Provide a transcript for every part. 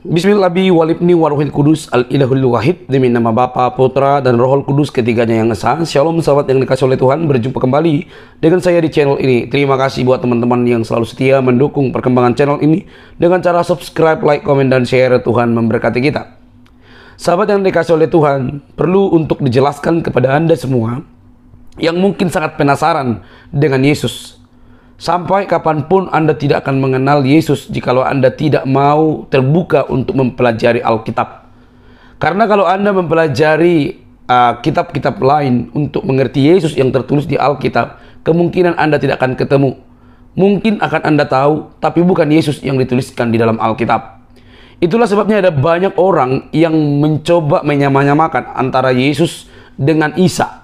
Bismillahi walibni waruhil kudus al-ilahul wahid. Demi nama Bapa, Putra, dan Rohul Kudus ketiganya yang esa. Shalom sahabat yang dikasih oleh Tuhan. Berjumpa kembali dengan saya di channel ini. Terima kasih buat teman-teman yang selalu setia mendukung perkembangan channel ini dengan cara subscribe, like, komen, dan share. Tuhan memberkati kita. Sahabat yang dikasih oleh Tuhan, perlu untuk dijelaskan kepada Anda semua yang mungkin sangat penasaran dengan Yesus. Sampai kapanpun Anda tidak akan mengenal Yesus jikalau Anda tidak mau terbuka untuk mempelajari Alkitab. Karena kalau Anda mempelajari kitab-kitab lain untuk mengerti Yesus yang tertulis di Alkitab, kemungkinan Anda tidak akan ketemu. Mungkin akan Anda tahu, tapi bukan Yesus yang dituliskan di dalam Alkitab. Itulah sebabnya ada banyak orang yang mencoba menyamakan antara Yesus dengan Isa.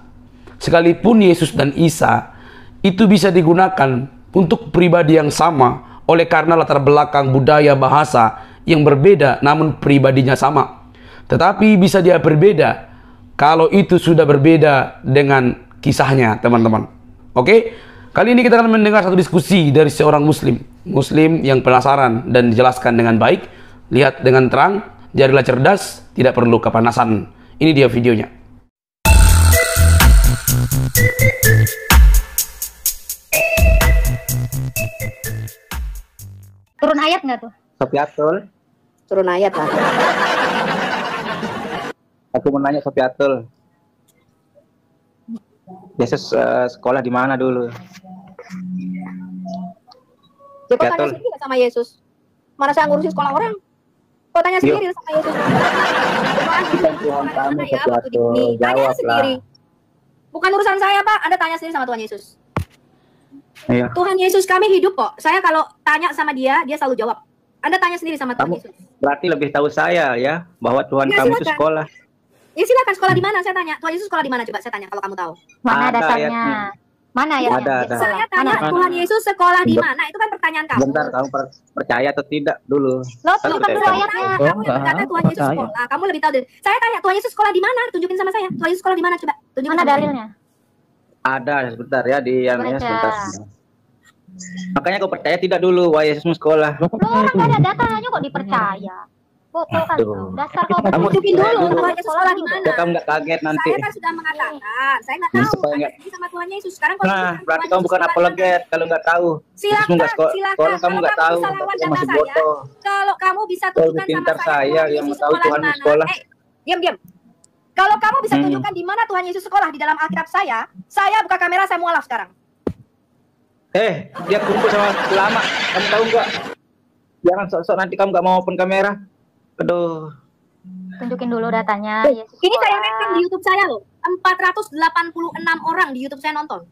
Sekalipun Yesus dan Isa itu bisa digunakan untuk pribadi yang sama, oleh karena latar belakang budaya bahasa yang berbeda, namun pribadinya sama. Tetapi bisa dia berbeda kalau itu sudah berbeda dengan kisahnya, teman-teman. Oke, kali ini kita akan mendengar satu diskusi dari seorang Muslim yang penasaran dan dijelaskan dengan baik. Lihat dengan terang, jadilah cerdas, tidak perlu kepanasan. Ini dia videonya. Turun ayat nggak tuh? Sofiatul. Turun ayat lah. Aku mau nanya Sofiatul. Yesus sekolah di mana dulu? Ya kok tanya sendiri sama Yesus? Mana saya ngurusin sekolah orang? Kok tanya sendiri sama Yesus? Tuhan kamu Ya, Sofiatul. tanya Jawablah. sendiri. Bukan urusan saya, Pak. Anda tanya sendiri sama Tuhan Yesus. Iya. Tuhan Yesus kami hidup kok. Saya kalau tanya sama dia, dia selalu jawab. Anda tanya sendiri sama Tuhan Kamu Yesus. berarti lebih tahu saya ya bahwa Tuhan Ya, kamu itu silakan. sekolah. Ya silakan, sekolah di mana? Saya tanya. Tuhan Yesus sekolah di mana coba? Saya tanya kalau kamu tahu. Mana Ada datanya? ayatnya. Mana ya? Ada. Saya tanya Mana? Tuhan Yesus sekolah di mana? Itu kan pertanyaan kamu. Bentar, kamu percaya atau tidak dulu? Lo Kan tunjukkan udah dulu tahu. ayatnya. Kamu yang berkata Tuhan Yesus sekolah. Kamu lebih tahu dari. Saya tanya Tuhan Yesus sekolah di mana? Tunjukin sama saya. Tuhan Yesus sekolah di mana coba? Tunjukin Mana sama saya. dalilnya? Ada, sebentar ya di yang ya Baca. sebentar. Makanya kau percaya tidak dulu wah Yesus sekolah. Lo orang gak ada datanya kok dipercaya. Kok kan Aduh. dasar kau Kamu Tunjukin dulu Tuhan Yesus sekolah di Ya, mana? kamu nggak kaget nanti. Saya kan sudah mengatakan, saya nggak Ya, tahu. supaya Tanya nggak- sendiri sama Tuhan Yesus. Sekarang kalau Nah, tunjukkan berarti Tuhan kamu Yesus bukan sekolah di mana? apologet kalau nggak tahu. Silakan, Yesus nggak silakan. sekolah, kamu nggak Kalau tahu. bisa lawan Kamu data masih saya, bodoh. kalau kamu bisa Kau tunjukkan lebih sama pintar saya saya Tuhan yang Yesus tahu sekolah di Tuhan mana. sekolah. Diam. Kalau kamu bisa tunjukkan di mana Tuhan Yesus sekolah di dalam Alkitab saya buka kamera, saya mualaf sekarang. Dia kumpul sama ulama. Kamu tahu nggak? Jangan sok-sok nanti kamu nggak mau open kamera. Aduh. tunjukin dulu datanya. Yesus Ini saya sekolah. rekam di YouTube saya loh. 486 orang di YouTube saya nonton.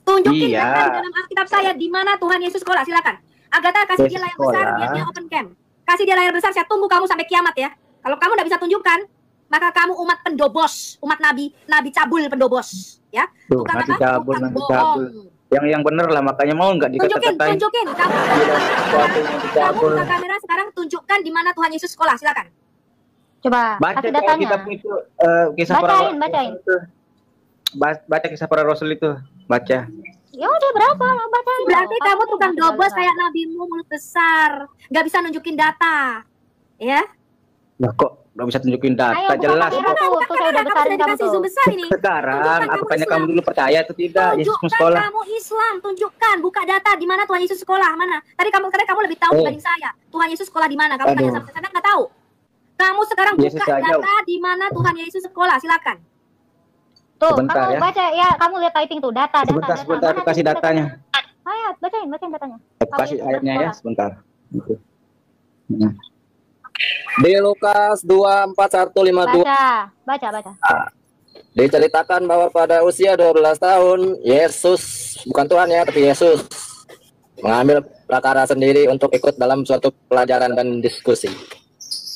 Tunjukin Iya. data di dalam Alkitab saya di mana Tuhan Yesus sekolah. Silakan. Agatha kasih dia Yesus layar besar sekolah. biar dia open cam. Kasih dia layar besar, saya tunggu kamu sampai kiamat ya. Kalau kamu nggak bisa tunjukkan, maka kamu umat pendobos, umat nabi cabul pendobos, ya. Tuh, Bukan nanti apa? cabul, Bukan nanti bohong. cabul. Yang bener lah, makanya mau nggak Tunjukin. dikata-katain. Kamu buka kamera sekarang, tunjukkan di mana Tuhan Yesus sekolah. Silakan. Coba Baca kasih tuh datanya. Alkitab itu kisah para Bacain, rasul bacain. itu. Baca kisah para rasul itu, baca. Ya udah berapa? Mau bacain. Berarti dong. kamu tukang Kasih dobos dulu. kayak nabimu mulut besar, nggak bisa nunjukin data, ya? Lah kok nggak bisa tunjukin Ayo, data buka jelas kamera kok. tuh. Tuh saya udah besarin kamu dikasih tuh. zoom besar ini. Sekarang Tunjukkan aku kamu tanya Islam. kamu dulu percaya atau tidak Yesus Tunjukkan sekolah? kamu Islam, tunjukkan, buka data di mana Tuhan Yesus sekolah mana. Tadi kamu lebih tahu dibanding saya. Tuhan Yesus sekolah di mana? Kamu tanya Aduh. sama saya nggak tahu. Kamu sekarang Yesus buka aja. data di mana Tuhan Yesus sekolah. Silakan. Tuh, Sebentar kamu ya. baca ya, kamu lihat typing tuh data. Sebentar, aku kasih datanya. Ayo, bacain datanya. Aku kasih Yesus ayatnya ya, bersekolah. sebentar. Gitu. Nah. Di Lukas 24:1-52 Baca. diceritakan bahwa pada usia 12 tahun Yesus, bukan Tuhan ya, tapi Yesus mengambil prakara sendiri untuk ikut dalam suatu pelajaran dan diskusi.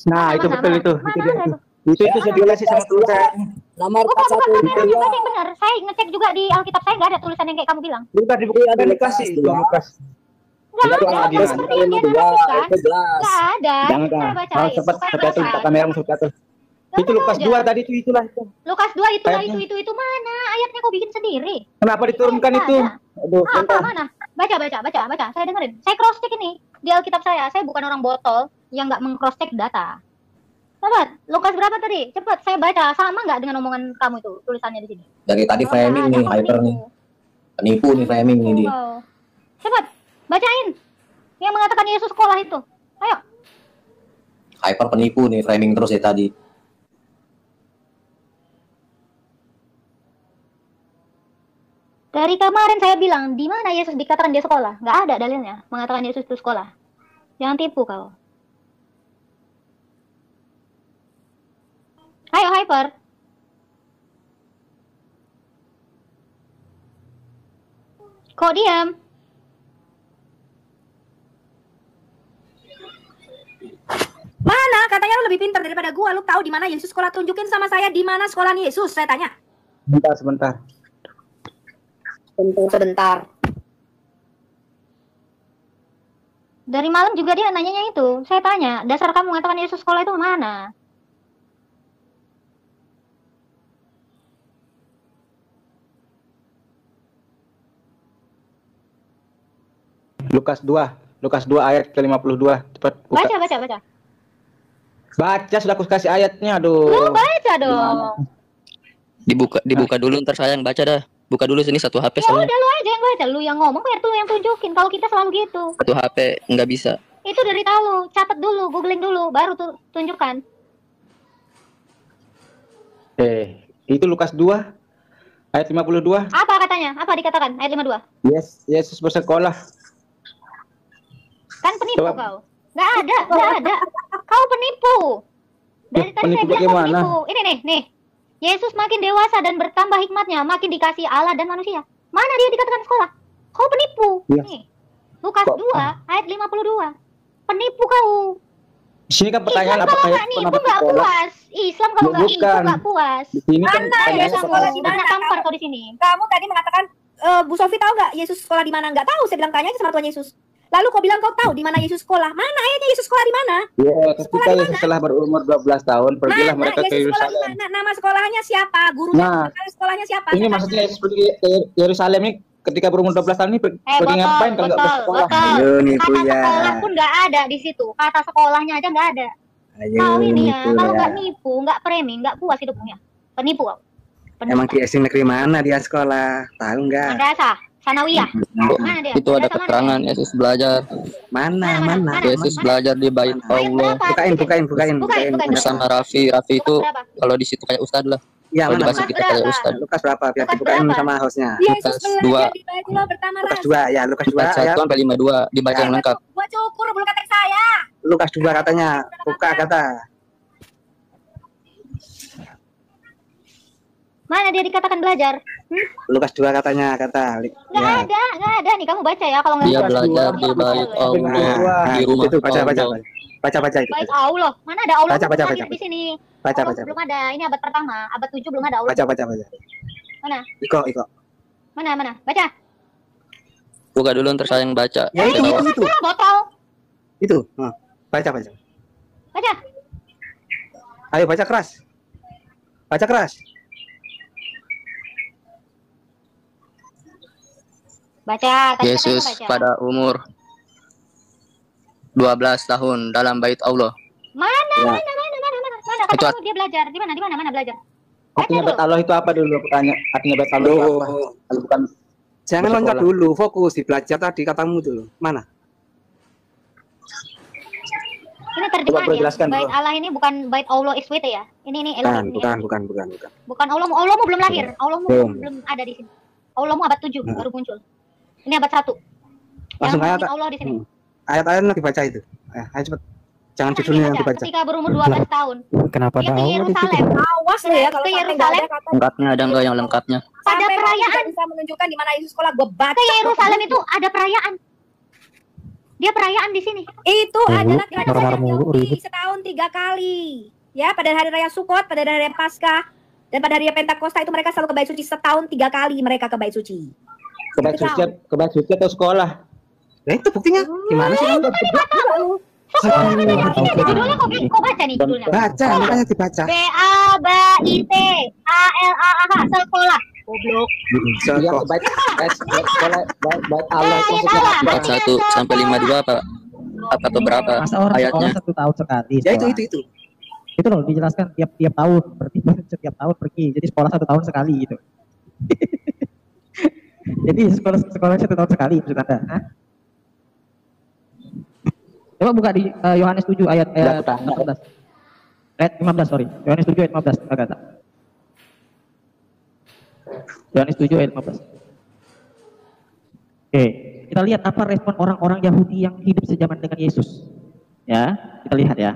Nah, itu betul itu. Itu dia itu. Itu saya jelasin sama teman saya. Nomor Bukan 41 kamera, baca yang benar. Saya ngecek juga di Alkitab saya nggak ada tulisan yang kayak kamu bilang. Bukan di buku ada dikasih itu Lukas. Nggak Itu ada. lagi, Seperti yang dia itu narasikan. jelas. Nggak ada. Jangan Saya kan. baca. Cepat Sofiatul buka kamera Sofiatul. Itu Lukas 2 tadi itulah itu. Lukas 2 itulah Ayatnya. itu mana? Ayatnya kau bikin sendiri. Kenapa diturunkan Nggak itu? ada. Aduh, Apa bentar. mana? Baca. Saya dengerin. Saya cross check ini di Alkitab saya. Saya bukan orang botol yang nggak meng-cross check data. Sobat, Lukas berapa tadi? Cepat saya baca. Sama nggak dengan omongan kamu itu tulisannya di sini? Dari tadi Oh, framing nggak nih, ada, hyper nih. Penipu nih framing nih dia. Wow. Cepat, bacain. Yang mengatakan Yesus sekolah itu. Ayo. Hyper penipu nih, framing terus ya tadi. Dari kemarin saya bilang, di mana Yesus dikatakan dia sekolah? Nggak ada dalilnya mengatakan Yesus itu sekolah. Jangan tipu kau. Ayo, Hyper. Kok diam? Mana? Katanya lu lebih pintar daripada gua. Lu tahu di mana Yesus sekolah? Tunjukin sama saya di mana sekolah Yesus. Saya tanya. Sebentar. Tunggu sebentar. Dari malam juga dia nanyanya itu. Saya tanya, dasar kamu mengatakan Yesus sekolah itu mana? Lukas 2 ayat ke-52. Cepat buka. Baca. Baca sudah aku kasih ayatnya, aduh. Lu baca dong. Dibuka dulu, ntar saya yang baca dah. Buka dulu sini satu HP Ya soalnya. udah lu aja yang baca, lu yang ngomong biar lu yang tunjukin. Kalau kita selalu gitu. Satu HP nggak bisa. Itu dari tahu lu, catat dulu, googling dulu, baru tuh tunjukkan. Itu Lukas 2 ayat 52. Apa katanya? Apa dikatakan? Ayat 52. Yesus bersekolah. Kan penipu Coba. kau. Nggak ada. Kau penipu. Dari tadi saya Penipu bilang kau bagaimana? penipu. Ini nih. Yesus makin dewasa dan bertambah hikmatnya, makin dikasih Allah dan manusia. Mana dia dikatakan sekolah? Kau penipu. Iya. Nih. Lukas Kok- 2 ayat 52. Penipu kau. Di sini kan pertanyaan Islam kalau apakah nggak Yesus nipu pernah nggak bersekolah? puas. Islam kalau nggak nipu Bukan. nggak puas. Di sini kan Mana pertanyaannya Yesus apakah sekolah di mana? Banyak tampar kau di sini. Kamu tadi mengatakan Bu Sofi tahu nggak Yesus sekolah di mana? Nggak tahu. Saya bilang tanya aja sama Tuhan Yesus. Lalu kau bilang kau tahu di mana Yesus sekolah? Mana ayatnya Yesus sekolah di mana? Ya, ketika Yesus telah berumur 12 tahun, pergilah mereka ke Yesus sekolah di Yerusalem. mana? Nama sekolahnya siapa? Gurunya Nah, sekolahnya siapa? Ini maksudnya Yesus pergi ke Yerusalem ini ketika berumur 12 tahun ini pergi ngapain kalau nggak bersekolah? Ayo nipu Kata ya. sekolah pun nggak ada di situ. Kata sekolahnya aja nggak ada. Ayo Kau ini ya, nipu kalau ya. nggak nipu, nggak framing, nggak puas hidupnya. Penipu kau. Emang di SD negeri mana dia sekolah? Tahu nggak? Madrasah, sanawiyah. Mana dia? Itu ada Madrasah mana keterangan Yesus belajar. Mana? Yesus belajar di bait Ayat Allah berapa? Bukain. bersama Raffi. Raffi itu Berapa? kalau di situ kayak ustad lah. Ya, Kalau di mana? bahasa kita kayak Berapa? ustad. Lukas berapa? Biar Lukas dibukain berapa? sama hostnya. Yesus Lukas belajar 2. di Baitullah pertama Lukas ras. 2 ya, Lukas 2 Ayat ya. 1 sampai 52 dibaca yang lengkap. Gua cukur bulu ketek saya. Lukas 2 katanya. Buka kata. Mana dia dikatakan belajar? Lukas 2 katanya kata. Nggak ada nih. Kamu baca ya kalau nggak Dia salah. belajar di bait Allah, di rumah itu baca Allah. itu. Baik Allah. Mana ada Allah? Baca, belum baca, hadir baca. di sini. Baca. Allah belum ada. Ini abad pertama, abad 7 belum ada Allah. Baca. Mana? Iko. Mana? Baca. Buka dulu ntar saya yang baca. Ya itu. Ah, botol. Itu. Baca. Baca. Ayo baca keras. Baca. Tadi Yesus katanya baca. pada umur 12 tahun dalam bait Allah. Mana? Ya. Mana? Itu Kata kamu dia belajar. Di mana belajar? Artinya bait Allah itu apa dulu? Aku tanya. Artinya bait Allah itu apa? Kalau bukan Jangan Bersekolah. loncat dulu, fokus di belajar tadi katamu dulu. Mana? Ini Coba terjemahan bro, ya. jelaskan, Bait bro. Allah ini bukan bait Allah SWT ya. Ini Elohim. Bukan. Bukan Allahmu belum lahir. Allahmu Belum. belum ada di sini. Allahmu abad 7 baru muncul. Ini abad 1. Langsung Yang ayat. ngomongin Allah di sini. Ayat-ayat nanti baca itu. Ayo cepet. Jangan judulnya yang dibaca. Ketika berumur 12 tahun. Kenapa Dia ada ke Allah di situ? Yerusalem. Awas lu ya kalau Ke sampai Yerusalem. nggak ada kata Lengkapnya ada nggak yang lengkapnya? Pada sampai kamu perayaan. nggak bisa menunjukkan di mana Yesus sekolah. Gue baca. Ke Yerusalem itu ada perayaan. Dia perayaan di sini. Itu adalah marah-marah kerajaan mulu, Yahudi ribut. setahun 3 kali. Ya, pada hari raya Sukot, pada hari raya Paskah, dan pada hari raya Pentakosta itu mereka selalu ke bait suci setahun 3 kali mereka ke bait suci. ke bait suci atau sekolah? Nah itu buktinya. Gimana sih? Saya Judulnya kok baca nih judulnya? Baca, makanya dibaca. BABITALAH sekolah. Goblok. Iya, baik Allah itu Allah. 41 sampai 52 Pak. Apa atau berapa Masa orang ayatnya? sekolah 1 tahun sekali. Ya sekolah. itu. Itu loh dijelaskan tiap tahun, berarti setiap tahun pergi. Jadi sekolah 1 tahun sekali gitu. Jadi sekolah 1 tahun sekali maksud Anda. Hah? Coba buka di Yohanes 7 ayat 14. Ayat 15, sorry. Yohanes 7 ayat 15. Kata. Yohanes 7 ayat 15. Oke, kita lihat apa respon orang-orang Yahudi yang hidup sejaman dengan Yesus. Ya, kita lihat ya.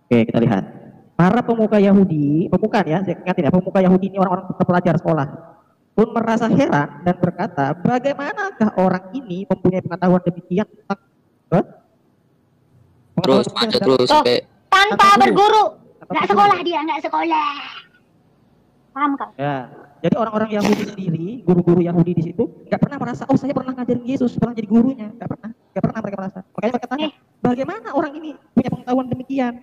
Oke, kita lihat. Para pemuka Yahudi, pemuka ya, saya ingatin ya, pemuka Yahudi ini orang-orang pelajar sekolah, pun merasa heran dan berkata, bagaimanakah orang ini mempunyai pengetahuan demikian tentang Terus baca terus sampai Tanpa berguru. Nggak sekolah dia, nggak sekolah. Paham kan? Ya, jadi orang-orang Yahudi sendiri, guru-guru Yahudi di situ, nggak pernah merasa, oh saya pernah ngajarin Yesus, pernah jadi gurunya, nggak pernah mereka merasa. Makanya mereka tanya, bagaimana orang ini punya pengetahuan demikian?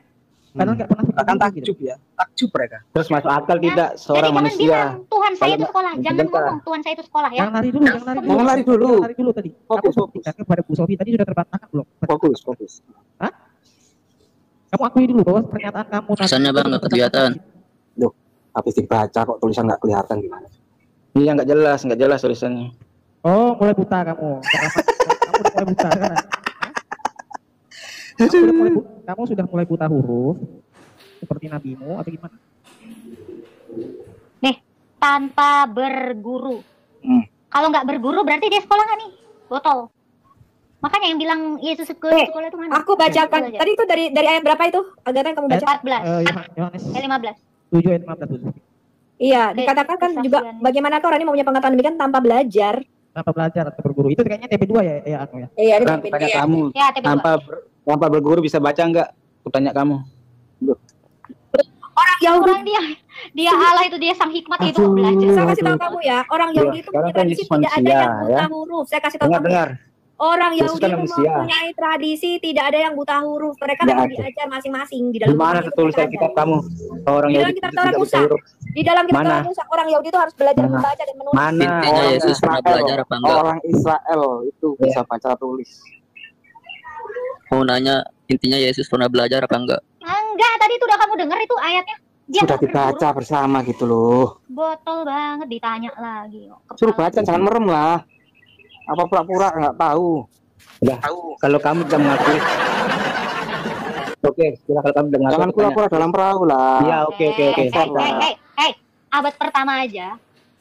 Padahal nggak pernah Akan takjub ya. Takjub mereka. terus masuk akal tidak seorang Jadi jangan manusia. bilang Tuhan saya itu Kalau sekolah. Jangan sebentar. ngomong Tuhan saya itu sekolah ya. Jangan lari dulu, jangan lari dulu. Jangan lari dulu. Jangan lari dulu tadi. Fokus, Kamu fokus. buktikan kepada Bu Sofi tadi sudah terbantahkan belum? Fokus. Kamu akui dulu bahwa pernyataan kamu tadi Tulisannya, Bang, nggak kelihatan. Habis dibaca kok tulisan nggak kelihatan gimana? Iya nggak jelas tulisannya. Oh, mulai buta kamu. Kamu udah mulai buta sekarang. Kamu sudah mulai buta huruf seperti nabimu atau gimana? Nih, tanpa berguru. Kalau nggak berguru berarti dia sekolah nggak nih? Botol. Makanya yang bilang Yesus ke sekolah itu mana? Aku bacakan. Tadi itu dari ayat berapa itu? Agatha yang kamu baca? 14. Yohanes 15. 7 ayat 15. Iya, dikatakan kan juga bagaimana orang ini mempunyai pengetahuan demikian tanpa belajar. Tanpa belajar atau berguru. Itu kayaknya TP2 ya aku ya. Iya, ini Kan beda tanya ya. kamu. Ya, TP2. Tanpa berguru bisa baca nggak? Kutanya kamu. Orang Yahudi, Orang dia Allah itu dia sang hikmat itu kok belajar. saya kasih tahu kamu ya, orang Yahudi itu Sekarang punya kan tradisi Yesus tidak ada manusia, yang buta ya. huruf. Saya kasih tahu kamu. Dengar. Orang Yesus Yahudi kan itu manusia. mempunyai tradisi tidak ada yang buta huruf. Mereka Nggak memang ada. diajar masing-masing di Di dalam mana Alkitab tertulis mereka Alkitab ada. kamu? Orang Di dalam Yahudi kitab itu Taurat tidak bisa Musa. huruf. Di dalam kitab Mana? Taurat Musa, orang Yahudi itu harus belajar Mana? membaca dan menulis. Mana Intinya orang Yesus pernah belajar apa enggak? Orang Israel itu bisa baca tulis. Mau nanya intinya Yesus pernah belajar apa enggak? Enggak, tadi itu udah kamu dengar itu ayatnya. Dia Sudah nggak dibaca berguru. bersama gitu loh. Botol banget ditanya lagi. Suruh baca, jangan merem lah. Apa pura-pura nggak tahu? Udah. Kalau kamu tidak mengakui. Oke, kalau kamu dengar. Jangan pura-pura dalam perahu lah. Iya, oke. Hey, abad pertama aja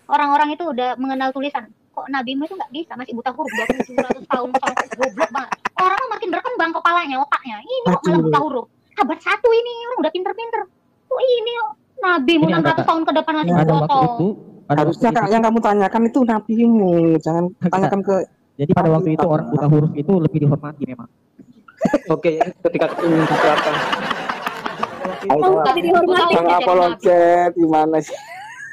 orang-orang itu udah mengenal tulisan. Kok nabimu itu nggak bisa, masih buta huruf 2700 tahun sampai goblok banget. Orang makin berkembang kepalanya, otaknya. Ini kok malah buta huruf. Abad 1 ini orang udah pinter-pinter. Kok ini nabimu Ini 600 tahun ke depan masih Pada waktu botol. itu Harusnya yang kamu tanyakan itu nabimu, jangan tanyakan ke. jadi pada waktu itu orang buta huruf itu lebih dihormati memang. Oke, ketika ingin sesuatu. Mau tadi dihormati. Jangan apologet gimana sih?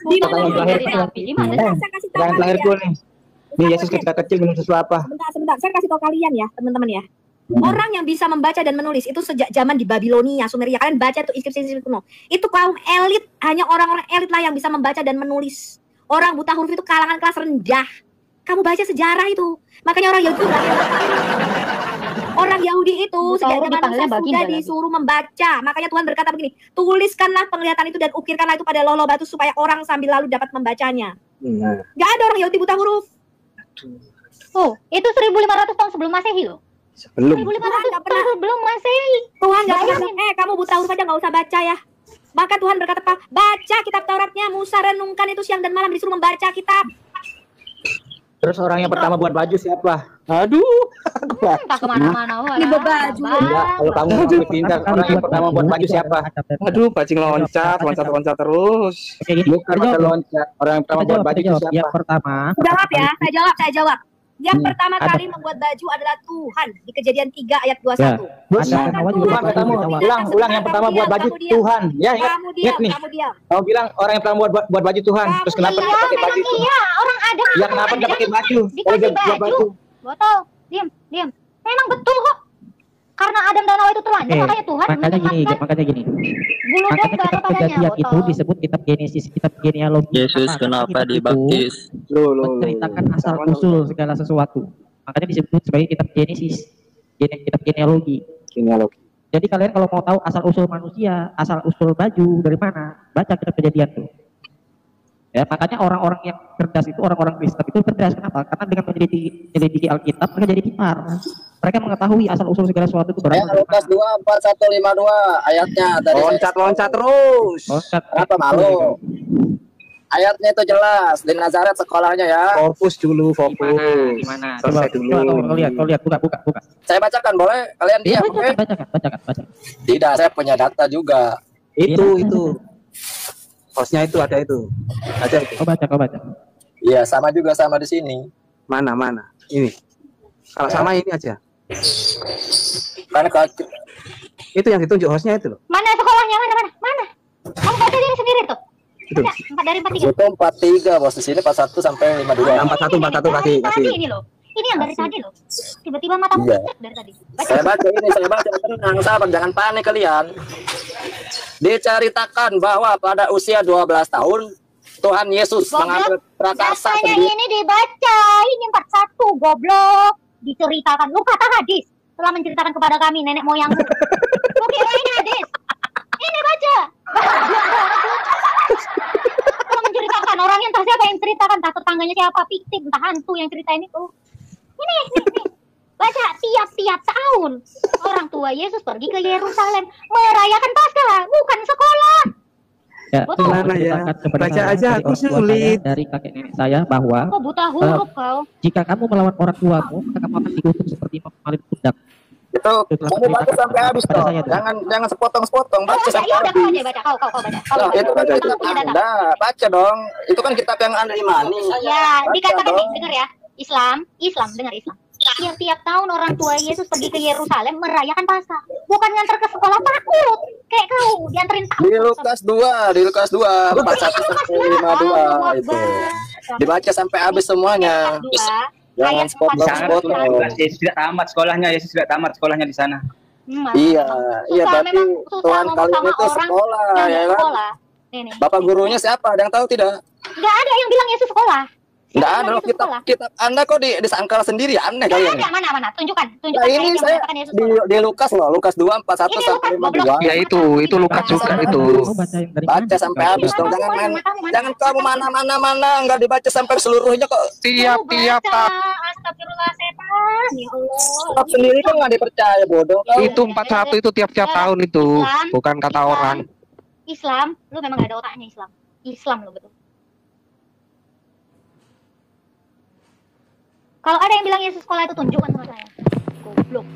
Di mana? Pertanyaan terakhir. Dari nabi, di mana? Saya kasih tahu Yang terakhir kalian. gue nih. Nih Yesus ketika kecil minum susu apa? Sebentar. Saya kasih tahu kalian ya, teman-teman ya. Orang yang bisa membaca dan menulis itu sejak zaman di Babilonia, Sumeria. Kalian baca tuh inskripsi kuno. Itu kaum elit, hanya orang-orang elit lah yang bisa membaca dan menulis. Orang buta huruf itu kalangan kelas rendah. Kamu baca sejarah itu. Makanya orang Yahudi orang Yahudi itu Buta sejak huruf zaman dipanggilnya Musa baginda sudah lagi. disuruh membaca. Makanya Tuhan berkata begini, tuliskanlah penglihatan itu dan ukirkanlah itu pada lolo batu supaya orang sambil lalu dapat membacanya. Gak ada orang Yahudi buta huruf. Oh, itu 1500 tahun sebelum Masehi loh. Sebelum. 1500 Nggak pernah. tahun sebelum Masehi. Tuhan nggak pernah Bayangin. bilang, kamu buta huruf aja nggak usah baca ya. Maka Tuhan berkata, baca kitab Tauratnya, Musa renungkan itu siang dan malam, disuruh membaca kitab. Terus orang yang pertama buat baju siapa? Aduh, Tak kemana-mana. Ini bebaju. Ya, kalau kamu lebih pintar, orang yang pertama buat baju siapa? aduh, bajing loncat terus. Oke, gini. Bukan pada loncat. Orang yang pertama buat baju itu Yang siapa? pertama, Jawab ya, saya jawab. Yang pertama kali membuat baju adalah Tuhan di Kejadian 3 ayat 21. Bos, Ada Noah juga Tuhan buat pertama. baju. Ulang yang pertama buat baju Tuhan. Ya, Kamu ingat diam, nih. kamu diam. Kamu bilang orang yang pertama buat baju Tuhan. Terus kenapa Iya, dia pakai baju memang itu? iya. Orang ada. Ya kenapa dia pakai baju? Kalau Dikasih dia buat baju. Botol. Diam. Memang betul kok. Karena Adam dan Hawa itu telanjang, makanya Tuhan makanya gini, menempatkan makanya gini. bulu Makanya domba kitab kepadanya. Kejadian itu Botol. disebut kitab Genesis, kitab genealogi. Yesus kenapa Kitab itu dibaptis? menceritakan asal usul segala sesuatu. Makanya disebut sebagai kitab Genesis, kitab genealogi. Jadi kalian kalau mau tahu asal usul manusia, asal usul baju dari mana, baca kitab Kejadian tuh. Ya, makanya orang-orang yang cerdas itu, orang-orang Kristen itu cerdas. Kenapa? Karena dengan menyelidiki Alkitab, mereka jadi pintar. Mereka mengetahui asal usul segala sesuatu itu berapa. Lukas 2:41-52 ayatnya tadi. Loncat terus. Loncat. Apa malu? Ayatnya itu jelas di Nazaret sekolahnya ya. Fokus dulu, fokus. Gimana? Selesai dulu. Kau lihat, buka. Saya bacakan boleh? Kalian Iya, diam, oke? bacakan. Tidak, saya punya data juga. Itu. Hostnya itu ada itu. Aja itu. Kau baca. Iya, sama juga sama di sini. Mana? Ini. Kalau sama ini aja. Karena kalau Itu yang ditunjuk hostnya itu loh. Mana sekolahnya? Mana? Kamu baca diri sendiri tuh. Itu. Ada 4 dari 43. itu 43 bos, di sini 41 sampai 52. 41 kasih. Ini loh. Ini yang dari tadi loh. Tiba-tiba mata Iya. pucat dari tadi. Baca. Saya baca tenang sahabat, jangan panik kalian. Diceritakan bahwa pada usia 12 tahun Tuhan Yesus mengambil prakarsa Dasarnya sendiri. ini dibaca. Ini 41 goblok. Diceritakan. Lu kata hadis. Telah menceritakan kepada kami nenek moyangmu. Lu kira ini hadis? Ini baca. Telah menceritakan. Orangnya entah siapa yang ceritakan. Entah tetangganya siapa. Fiktif. Entah hantu yang ceritain itu. Ini. Baca tiap-tiap tahun. Orang tua Yesus pergi ke Yerusalem. Merayakan Paskah. Bukan sekolah. Ya, Betul. Tuhan Mana ya? menceritakan kepada Baca saya, aja, dari aku orang tua sulit. saya, dari kakek nenek saya bahwa Kau buta huruf kau. jika kamu melawan orang tuamu, maka kamu akan dikutuk seperti memalin pundak. Itu kamu baca sampai habis Pada dong. saya tuh. Jangan sepotong-sepotong, baca Baca, sampai ya udah habis. kau aja baca. Kau baca. Kau Nah, itu kan baca. kitab Punya data. Anda, baca dong. Itu kan kitab yang Anda imani. Ya, Baca dikatakan nih, dong. dengar ya. Islam, dengar Islam. Tiap-tiap tahun orang tua Yesus pergi ke Yerusalem merayakan Paskah. Bukan nganter ke sekolah, takut. Kayak kau, dianterin takut. Di Lukas 2, 41 sampai 52 itu. Dibaca sampai habis semuanya. Jangan sepotong-sepotong. Yesus tidak tamat sekolahnya di sana. Iya, berarti Tuhan kalian itu sekolah, ya kan? Nih. Bapak gurunya siapa? Ada yang tahu tidak? Nggak ada yang bilang Yesus sekolah. Nggak ada loh, kitab Anda kok disangkal sendiri, aneh Nggak kalian. ada, mana? Tunjukkan Nah, ini yang saya mengatakan Yesus di sekolah. Lukas loh, Lukas 2:41 Ini sampai Lukas, 52. goblok. Ya itu Lukas juga itu. Kau baca yang dari Baca mana? sampai habis dong, jangan main. Mana? Jangan kamu mana, nggak dibaca sampai seluruhnya kok. Tiap Baca. Astagfirullah setan. Ya Allah. Kitab sendiri kan nggak dipercaya, bodoh. Itu 41 itu tiap-tiap tahun itu, bukan kata orang. Islam, lu memang gak ada otaknya Islam lu betul. Kalau ada yang bilang Yesus sekolah itu tunjukkan sama saya. Goblok.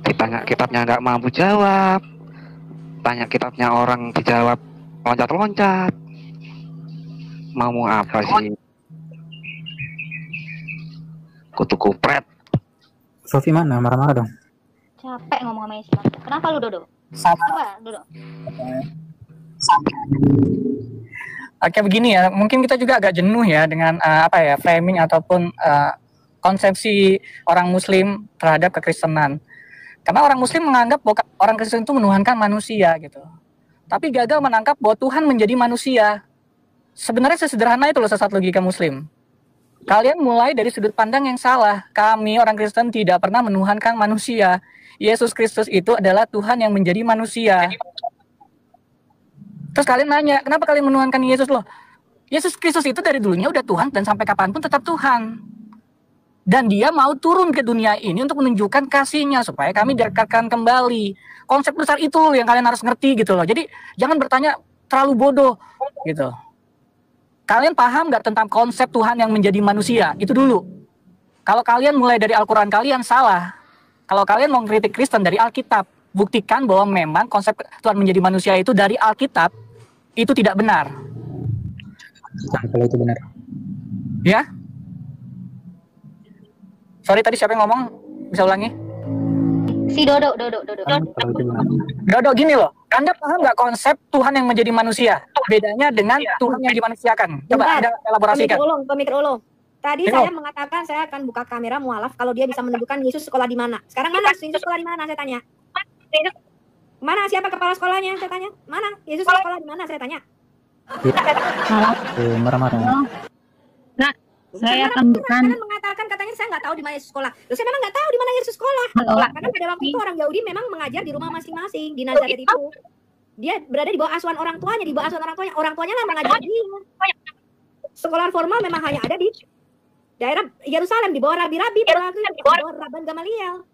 Ditanya kitabnya nggak mampu jawab. Tanya kitabnya orang dijawab loncat-loncat. Mau apa sih? Kutu kupret. Sofi mana? Marah-marah dong. Capek ngomong sama Islam. Kenapa lu Dodo? Coba Dodo. Oke, begini ya, mungkin kita juga agak jenuh ya dengan framing ataupun konsepsi orang Muslim terhadap kekristenan. Karena orang Muslim menganggap bahwa orang Kristen itu menuhankan manusia gitu. Tapi gagal menangkap bahwa Tuhan menjadi manusia. Sebenarnya sesederhana itu loh sesat logika Muslim. Kalian mulai dari sudut pandang yang salah. Kami orang Kristen tidak pernah menuhankan manusia. Yesus Kristus itu adalah Tuhan yang menjadi manusia. Terus kalian nanya, kenapa kalian menuhankan Yesus loh? Yesus Kristus itu dari dulunya udah Tuhan dan sampai kapanpun tetap Tuhan. Dan dia mau turun ke dunia ini untuk menunjukkan kasihnya supaya kami direkatkan kembali. Konsep besar itu yang kalian harus ngerti gitu loh. Jadi jangan bertanya terlalu bodoh gitu. Kalian paham nggak tentang konsep Tuhan yang menjadi manusia? Itu dulu. Kalau kalian mulai dari Al-Quran kalian salah. Kalau kalian mau kritik Kristen dari Alkitab, buktikan bahwa memang konsep Tuhan menjadi manusia itu dari Alkitab itu tidak benar. Kalau itu benar. Ya? Sorry tadi siapa yang ngomong? Bisa ulangi? Si Dodo. Dodo gini loh. Anda paham nggak konsep Tuhan yang menjadi manusia? Bedanya dengan Tuhan yang dimanusiakan. Coba Bentar. Anda elaborasikan. Pemikir ulung. Tadi saya mengatakan saya akan buka kamera mualaf kalau dia bisa menunjukkan Yesus sekolah di mana. Sekarang mana Yesus sekolah di mana saya tanya? Mana siapa kepala sekolahnya saya tanya? Mana Yesus sekolah di mana saya tanya? Marah-marah. Nah, saya akan bukan mengatakan katanya saya nggak tahu di mana Yesus sekolah. Terus saya memang nggak tahu di mana Yesus sekolah. Karena pada waktu itu orang Yahudi memang mengajar di rumah masing-masing di Nazaret itu. Dia berada di bawah asuhan orang tuanya, di bawah asuhan orang tuanya. Orang tuanya lah mengajar dia. Sekolah formal memang hanya ada di daerah Yerusalem, di bawah rabi-rabi, di bawah Rabban Gamaliel.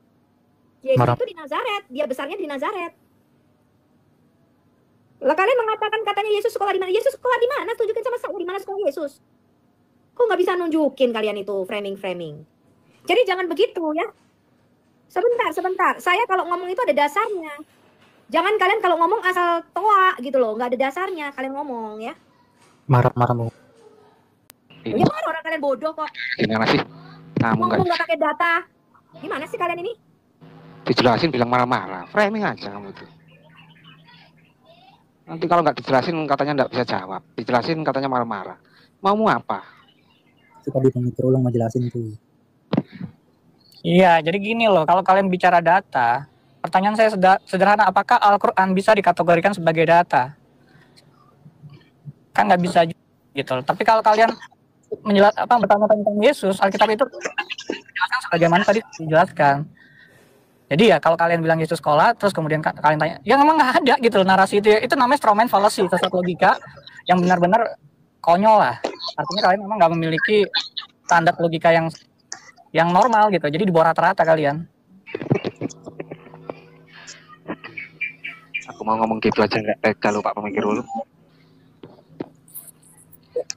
Yesus itu di Nazaret, dia besarnya di Nazaret. Lah kalian mengatakan katanya Yesus sekolah di mana? Yesus sekolah di mana? Tunjukin sama saya di mana sekolah Yesus. Kok nggak bisa nunjukin kalian itu framing. Jadi jangan begitu ya. Sebentar. Saya kalau ngomong itu ada dasarnya. Jangan kalian kalau ngomong asal toa gitu loh, nggak ada dasarnya kalian ngomong ya. Marah-marah mau. Ya orang kalian bodoh kok. Gimana sih? Ngomong nggak pakai data. Gimana sih kalian ini? Dijelasin bilang marah-marah. Framing aja kamu itu. Nanti kalau nggak dijelasin katanya nggak bisa jawab. Dijelasin katanya marah-marah. Mau apa? Kita berulang mau jelasin itu. Iya, jadi gini loh, kalau kalian bicara data, pertanyaan saya sederhana, apakah Al-Quran bisa dikategorikan sebagai data? Kan nggak bisa gitu. Tapi kalau kalian bertanya tentang Yesus, Alkitab itu dijelaskan sebagaimana tadi dijelaskan. Jadi ya kalau kalian bilang Yesus sekolah, terus kemudian kalian tanya, ya memang nggak ada gitu loh narasi itu. Itu namanya strawman fallacy, sesat logika yang benar-benar konyol lah. Artinya kalian memang nggak memiliki standar logika yang normal gitu. Jadi di bawah rata-rata kalian. Aku mau ngomong gitu aja nggak kalau Pak Pemikir dulu.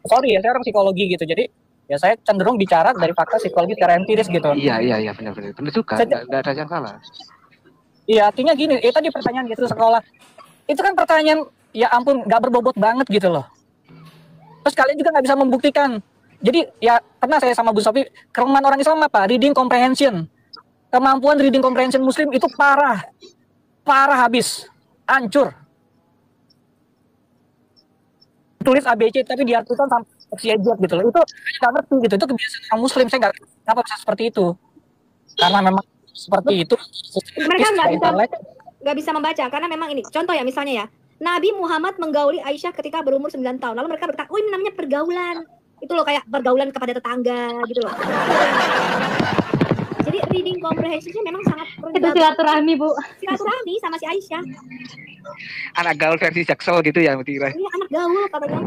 Sorry ya, saya orang psikologi gitu. Jadi ya saya cenderung bicara dari fakta psikologi secara empiris gitu. Iya benar juga. Nggak ada yang salah. Iya, artinya gini. Tadi pertanyaan gitu sekolah. Itu kan pertanyaan ya ampun nggak berbobot banget gitu loh. Terus kalian juga nggak bisa membuktikan. Jadi ya pernah saya sama Bu Sofi, kelemahan orang Islam apa? Reading comprehension. Kemampuan reading comprehension Muslim itu parah habis, hancur. Tulis ABC tapi diartikan sampai siajat gitu loh. Itu nggak ngerti gitu. Itu kebiasaan orang Muslim. Saya nggak kenapa bisa seperti itu. Karena memang seperti itu. Mereka nggak bisa membaca karena memang ini. Contoh ya misalnya ya. Nabi Muhammad menggauli Aisyah ketika berumur 9 tahun. Lalu mereka berkata, oh ini namanya pergaulan. Itu loh kayak pergaulan kepada tetangga gitu loh. Jadi reading comprehension-nya memang sangat itu silaturahmi, Bu. Silaturahmi sama si Aisyah. Anak gaul versi Jaksel gitu ya, Mutira. Iya, anak gaul katanya.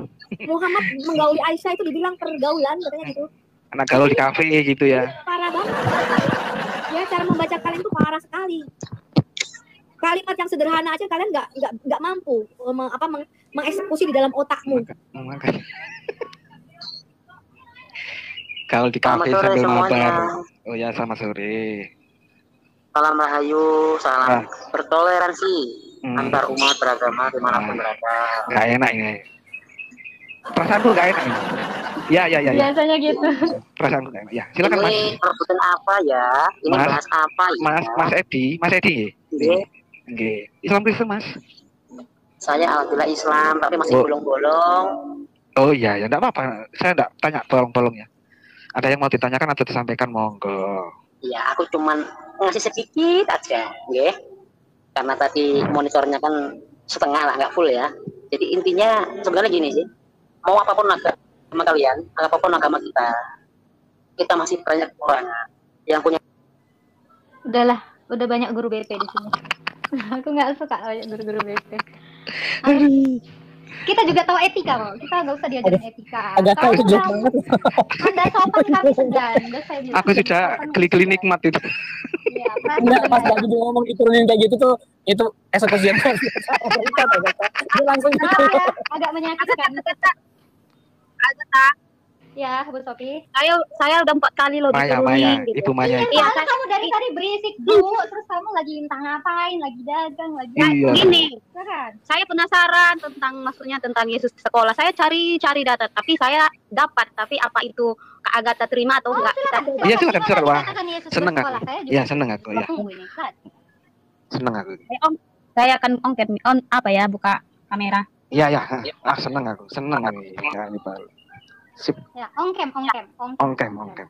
Muhammad menggauli Aisyah itu dibilang pergaulan katanya gitu. Anak gaul di kafe gitu ya. Parah banget. Ya cara membaca kalian tuh parah sekali. Kalimat yang sederhana aja kalian nggak mampu mengeksekusi di dalam otakmu. Kalau di kafe sambil mabar. Oh ya, selamat sore. Salam rahayu, salam bertoleransi antar umat beragama dimanapun berada. Gak enak ini. Perasaanku gak enak ini. Ya. Biasanya gitu. Perasaanku gak enak. Ya, silakan Mas. Ini perebutan apa ya? Ini bahas apa ya? Mas Edi. Nggih. Islam Kristen, Mas. Saya alhamdulillah Islam, tapi masih bolong-bolong. Oh iya, ya enggak apa-apa. Saya enggak tanya bolong-bolong ya. Ada yang mau ditanyakan atau disampaikan, monggo. Iya, aku cuman ngasih sedikit aja, nggih. Karena tadi monitornya kan setengah lah, nggak full ya. Jadi intinya sebenarnya gini sih. Mau apapun agama kalian, apapun agama kita masih banyak orang yang punya. Udahlah, udah banyak guru BP di sini. Aku nggak suka banyak guru-guru BP. Kita juga tahu etika kok. Kita nggak usah diajarin etika. Agak tahu itu banget. Anda sopan kami segan. Aku sudah klik-klik nikmat itu. Iya, enggak pas lagi dia ngomong diturunin kayak gitu tuh itu eksekusi yang dia langsung agak menyakitkan. Ya, Bu Sofi. Saya udah 4 kali loh diturunin gitu. Ibu Maya. Iya, kamu dari tadi berisik dulu, terus kamu lagi entah ngapain, lagi dagang, lagi gini. Saya penasaran tentang Yesus sekolah. Saya cari data, tapi saya dapat. Tapi apa itu Kak Agatha terima atau enggak? Iya, silakan. Wah, seneng aku. Iya, seneng aku ya. Seneng aku. Om, saya akan buka kamera. Iya. Seneng aku. Seneng aku. Ya, ini Pak. Sip. Ya, ongkem. Ongkem.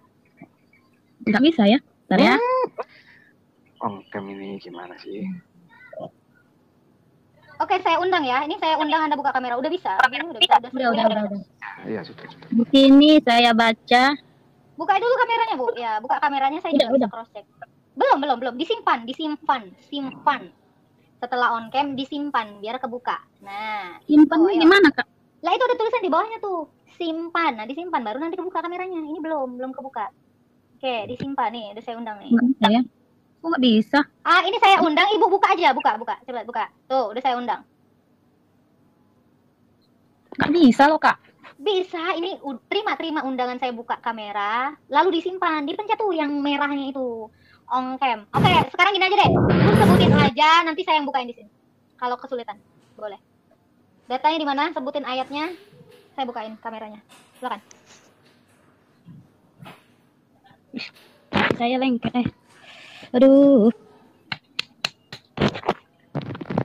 Nggak bisa ya? Bentar ya. Ongkem ini gimana sih? Oke, saya undang ya. Ini saya undang Anda buka kamera. Udah bisa? Ini udah bisa. Udah. Iya, sudah. Di sini saya baca. Buka dulu kameranya, Bu. Ya, buka kameranya saya juga bisa cross check. Belum. Simpan. Setelah on cam disimpan biar kebuka. Nah, Simpannya gimana, Kak? lah itu ada tulisan di bawahnya tuh. Simpan. Nah, disimpan baru nanti kebuka kameranya. Ini belum kebuka. Oke, disimpan nih. Udah saya undang nih. Nggak bisa ya? Kok nggak bisa? Ini saya undang, Ibu buka aja, buka. Coba buka. Tuh, udah saya undang. Nggak bisa loh, Kak. Bisa, ini terima undangan saya buka kamera, lalu disimpan, dipencet tuh yang merahnya itu. On cam. Oke, sekarang gini aja deh. Lu sebutin aja, nanti saya yang bukain di sini. Kalau kesulitan, boleh. Datanya di mana? Sebutin ayatnya. Saya bukain kameranya. Silakan. Saya lengket Aduh.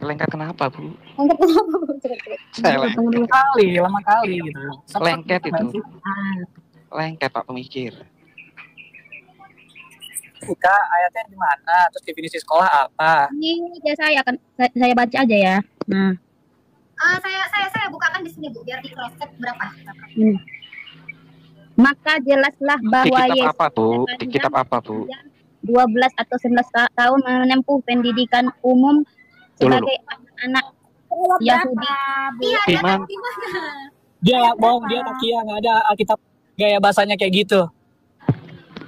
Lengket kenapa, Bu? Lengket kenapa, Bu? Saya lama kali gitu. Lengket itu. Lengket Pak pemikir. Buka ayatnya di mana? Terus definisi sekolah apa? Ini ya saya baca aja ya. Nah. Saya bukakan di sini, Bu, biar di cross check berapa. Maka jelaslah bahwa di kitab Yesus apa, Bu? Di kitab apa, Bu? 12 atau 19 tahun menempuh pendidikan umum sebagai anak Yahudi. Iya, Iman. Dia bohong, dia takia, nggak ada Alkitab gaya bahasanya kayak gitu.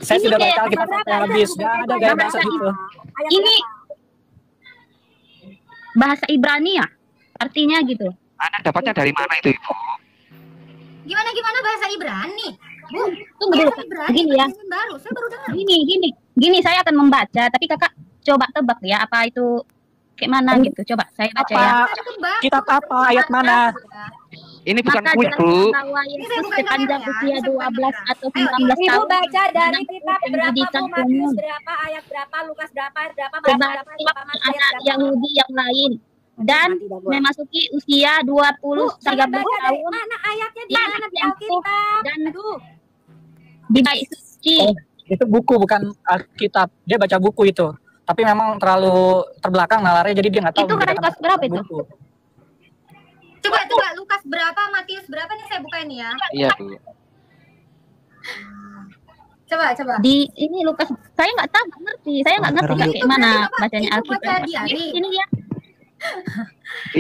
Saya Ini sudah kayak baca Alkitab sampai habis, nggak ada gaya bahasa gitu. Ini bahasa Ibrani ya? Artinya gitu. Anda dapatnya dari mana itu, Ibu? Gimana bahasa Ibrani? Bu, Tunggu dulu. Gini ya. Baru, saya baru dengar. Gini saya akan membaca, tapi kakak coba tebak ya apa itu kayak mana gitu. Coba saya baca ya. Kitab apa? Ayat mana? Ini bukan Maka kuis, Bu. bahwa Yesus sepanjang usia 12 atau 19 Ibu tahun baca dari kitab berapa, pendidikan Bu? Matius umum berapa, ayat berapa, Lukas berapa, sebagai anak Yahudi yang lain dan memasuki usia 20-13 tahun mana ayatnya di mana di Alkitab? dan di bait suci. Itu buku bukan Alkitab. Dia baca buku itu. Tapi memang terlalu terbelakang nalarnya, jadi dia nggak tahu. Itu kan Lukas berapa itu? Coba Lukas berapa, Matius berapa nih saya bukain ya. Iya, Bu. Coba. Di ini Lukas, saya nggak tahu, nggak ngerti. Saya nggak ngerti kayak mana bacanya Alkitab. Ini ya.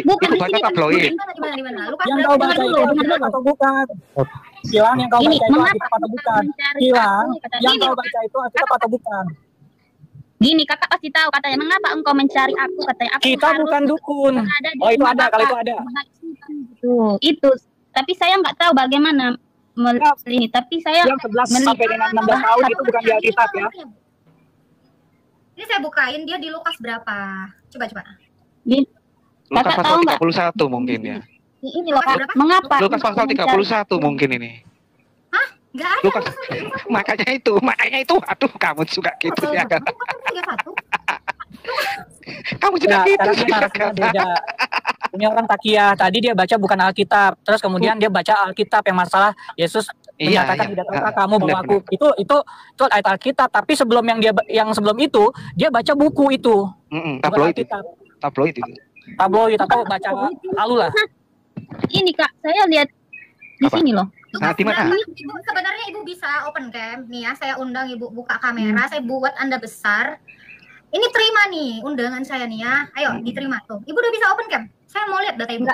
Bukan baca tabloid. Gimana? Lukas Yang kau baca itu Alkitab atau bukan? Hilang yang kau baca itu Alkitab atau bukan? Hilang yang kau baca itu Alkitab atau bukan? Gini, kakak pasti tahu katanya, mengapa engkau mencari aku? Katanya aku Kita harus bukan dukun. berada di Oh, itu rumah ada, kalau itu Bapa. ada. Itu. Tapi saya nggak tahu bagaimana ini. Tapi saya Yang 11 sampai dengan 16 tahun itu bukan di Alkitab ya. Ini saya bukain dia di Lukas berapa? Coba. Lukas Kakak pasal tahu nggak? 31 mungkin ya. Ini loh, Kak. Mengapa? Lukas pasal 31 mungkin ini. Nggak ada. Lukas. Makanya itu. Aduh, kamu suka gitu ya kan? Kamu juga Nggak, gitu. karena dia narasinya beda. Ini orang takia. Tadi dia baca bukan Alkitab. Terus kemudian dia baca Alkitab yang masalah Yesus menyatakan tidak tahukah kamu bahwa aku itu ayat Alkitab. Tapi sebelum yang sebelum itu dia baca buku itu. Tabloid itu. Tabloid atau baca lalu lah. Ini Kak, saya lihat di sini loh. Nah, di mana? Ibu, sebenarnya Ibu bisa open cam nih ya. Saya undang Ibu buka kamera. Saya buat Anda besar. Ini terima nih undangan saya nih ya. Ayo diterima tuh. Ibu udah bisa open cam. Saya mau lihat data Ibu.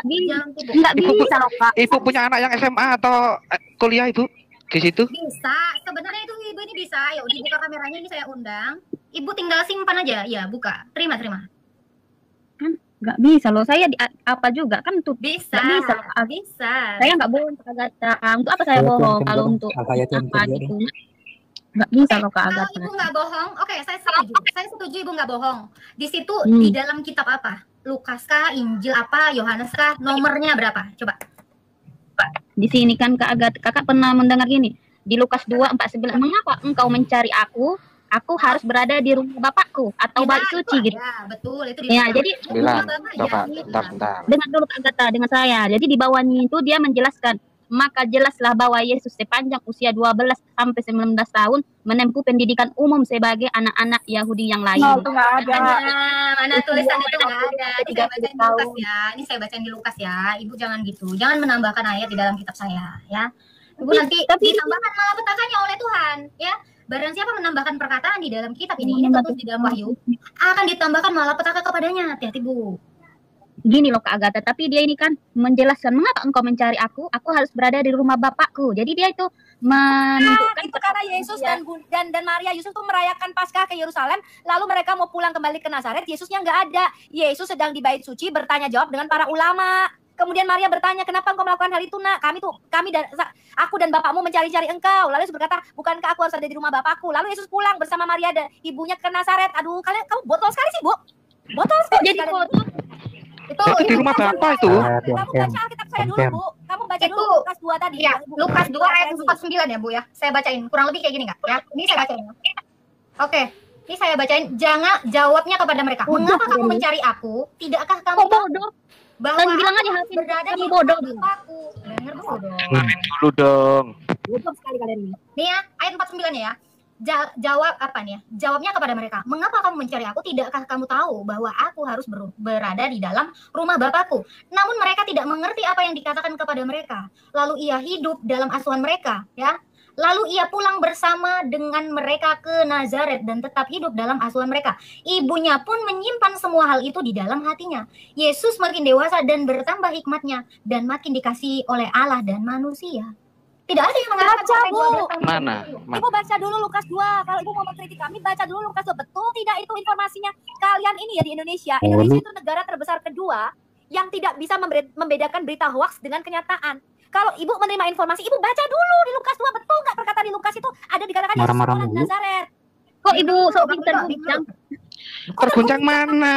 Nggak bisa loh Kak. Ibu punya anak yang SMA atau kuliah, Ibu? Di situ? Bisa. Sebenarnya itu Ibu ini bisa. Ayo dibuka kameranya, ini saya undang. Ibu tinggal simpan aja. Ya, buka. Terima. Kan nggak bisa loh. Saya apa juga kan untuk Bisa. nggak bisa. Bisa. Saya nggak bohong Kak Agatha. Untuk apa saya bohong kalau untuk apa gitu? Nggak bisa loh Kak Kalau Agatha. Ibu nggak bohong, oke, saya setuju. Saya setuju Ibu nggak bohong. Di situ di dalam kitab apa? Lukas kah, Injil apa, Yohanes kah, nomornya berapa? Coba. Di sini kan Kak Agatha, kakak pernah mendengar gini di Lukas 2:49, mengapa engkau mencari aku? Aku harus berada di rumah Bapakku atau bait suci gitu. Ya, betul itu. Ya, jadi Bilang, coba, bentar. dengar dulu Kak Agatha dengan saya. Jadi di bawahnya itu dia menjelaskan maka jelaslah bahwa Yesus sepanjang usia 12 sampai 19 tahun menempuh pendidikan umum sebagai anak-anak Yahudi yang lain. No, itu nggak ada. Mana tulisan itu nggak ada. Ini saya bacain di Lukas ya. Ini saya bacain di Lukas ya. Ibu jangan gitu. Jangan menambahkan ayat di dalam kitab saya ya. Ibu nanti ditambahkan malapetakannya oleh Tuhan ya. Barang siapa menambahkan perkataan di dalam kitab ini terus di dalam Wahyu, akan ditambahkan malapetaka kepadanya. Hati-hati Bu. Gini loh Kak Agatha, tapi dia ini kan menjelaskan mengapa engkau mencari aku harus berada di rumah Bapakku. Jadi dia itu menunjukkan itu karena Yesus dan Maria Yusuf tuh merayakan Paskah ke Yerusalem, lalu mereka mau pulang kembali ke Nazaret, Yesusnya nggak ada. Yesus sedang di bait suci bertanya jawab dengan para ulama. Kemudian Maria bertanya, kenapa engkau melakukan hal itu nak? Aku dan bapakmu mencari-cari engkau. Lalu Yesus berkata, bukankah aku harus ada di rumah bapakku? Lalu Yesus pulang bersama Maria dan ibunya ke Nazaret. Aduh, kamu botol sekali sih Bu. Botol sekali. Jadi botol. Itu di rumah bapak itu. Kamu baca Alkitab saya dulu Bu. Kamu baca dulu Lukas 2 tadi. Ya, Lukas 2 ayat 49 ya Bu ya. Saya bacain kurang lebih kayak gini nggak ya? Ini saya bacain. Oke. Ini saya bacain. Jangan jawabnya kepada mereka. Mengapa kamu mencari aku? Tidakkah kamu bodoh? Bahwa Dan bilang aja aku berada di bodoh. aku. Dengar bodoh. Dengerin dulu dong. Bodoh sekali kalian ini. Nih ya, ayat 49 ya. Jawab apa nih ya? Jawabnya kepada mereka, mengapa kamu mencari aku? Tidakkah kamu tahu bahwa aku harus berada di dalam rumah Bapakku? Namun mereka tidak mengerti apa yang dikatakan kepada mereka. Lalu ia hidup dalam asuhan mereka, ya. Lalu ia pulang bersama dengan mereka ke Nazaret dan tetap hidup dalam asuhan mereka. Ibunya pun menyimpan semua hal itu di dalam hatinya. Yesus makin dewasa dan bertambah hikmatnya dan makin dikasihi oleh Allah dan manusia. Tidak ada yang mengatakan Bu. Mana? Ibu baca dulu Lukas 2. Kalau Ibu mau mengkritik kami, baca dulu Lukas 2. Betul tidak itu informasinya? Kalian ini ya di Indonesia. Indonesia itu negara terbesar kedua yang tidak bisa membedakan berita hoax dengan kenyataan. Kalau Ibu menerima informasi, Ibu baca dulu di Lukas 2. Betul nggak perkataan di Lukas itu ada dikatakan Yesus sekolah di Nazaret? Kok Ibu sok terguncang? Terguncang mana?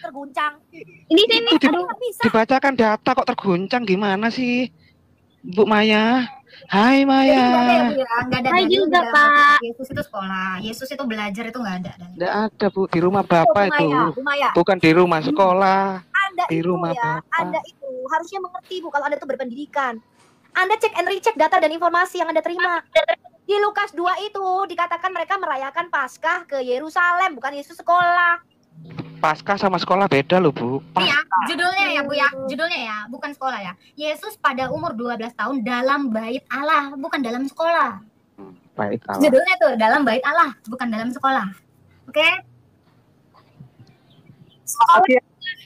Terguncang. Ini sini. Dibacakan data kok terguncang gimana sih? Bu Maya. Hai Maya. Nggak ada Hai juga Pak. Yesus itu sekolah, Yesus itu belajar itu nggak ada. Nggak ada Bu, di rumah Bapak itu. Bukan di rumah sekolah. Anda di rumah ya, Bapak. Anda itu harusnya mengerti Bu kalau Anda itu berpendidikan. Anda cek and recheck data dan informasi yang Anda terima. Di Lukas 2 itu dikatakan mereka merayakan Paskah ke Yerusalem, bukan Yesus sekolah. Paskah sama sekolah beda loh Bu. Iya, judulnya ya Bu ya, judulnya ya, bukan sekolah ya. Yesus pada umur 12 tahun dalam bait Allah, bukan dalam sekolah. Bait Allah. Judulnya tuh dalam bait Allah, bukan dalam sekolah. Oke?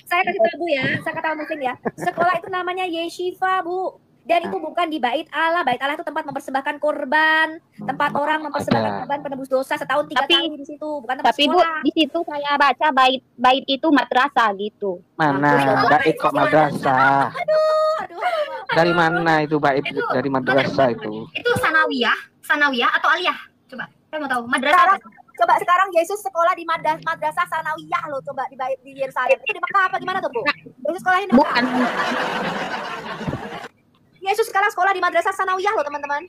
Saya kasih tahu Bu ya, saya kata mungkin ya. Sekolah itu namanya yeshiva Bu. Dan itu bukan di bait Allah. Bait Allah itu tempat mempersembahkan korban, tempat orang mempersembahkan korban penebus dosa setahun 3 kali di situ, bukan tempat Tapi Bu, sekolah. di situ saya baca bait itu madrasah gitu. Mana? Bait kok madrasah? Aduh. Dari mana itu bait dari madrasah itu? Itu sanawiyah atau aliyah? Coba, saya mau tahu. Madrasah. Coba sekarang Yesus sekolah di madrasah sanawiyah loh, coba di Yerusalem. Itu di Mekah apa gimana tuh Bu? Yesus sekolahnya di Mekah. Bukan. Yesus sekarang sekolah di madrasah sanawiyah loh teman-teman.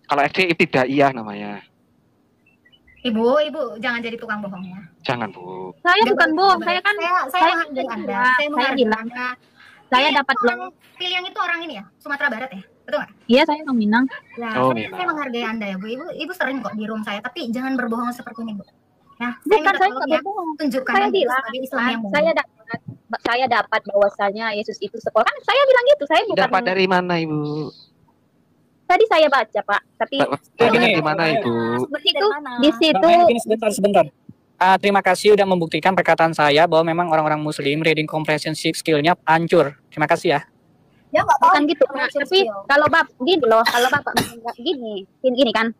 Kalau SD ibtidaiyah namanya. Ibu jangan jadi tukang bohong ya. Jangan Bu. Saya bukan bohong, saya kan saya menghargai Anda. Saya bilang Anda. saya dapat Pilihan itu orang ini ya, Sumatera Barat ya, betul nggak? Iya, saya orang Minang. Ya, Oh, saya menghargai Anda ya Bu. Ibu sering kok di room saya, tapi jangan berbohong seperti ini Bu. Nah, Bukan, saya tolong nggak ya, berbohong. tunjukkan Saya Anda bilang, sebagai Islam yang saya dapat bahwasanya Yesus itu sekolah. Kan saya bilang gitu, saya bukan. Dapat dari mana Ibu? Tadi saya baca Pak, tapi Dari mana Ibu? di situ. Sebentar. Terima kasih udah membuktikan perkataan saya bahwa memang orang-orang Muslim reading comprehensive skill-nya hancur. Terima kasih ya. Ya nggak Bukan gitu, Pak. Tapi kalau gini loh, kalau Bapak gini kan.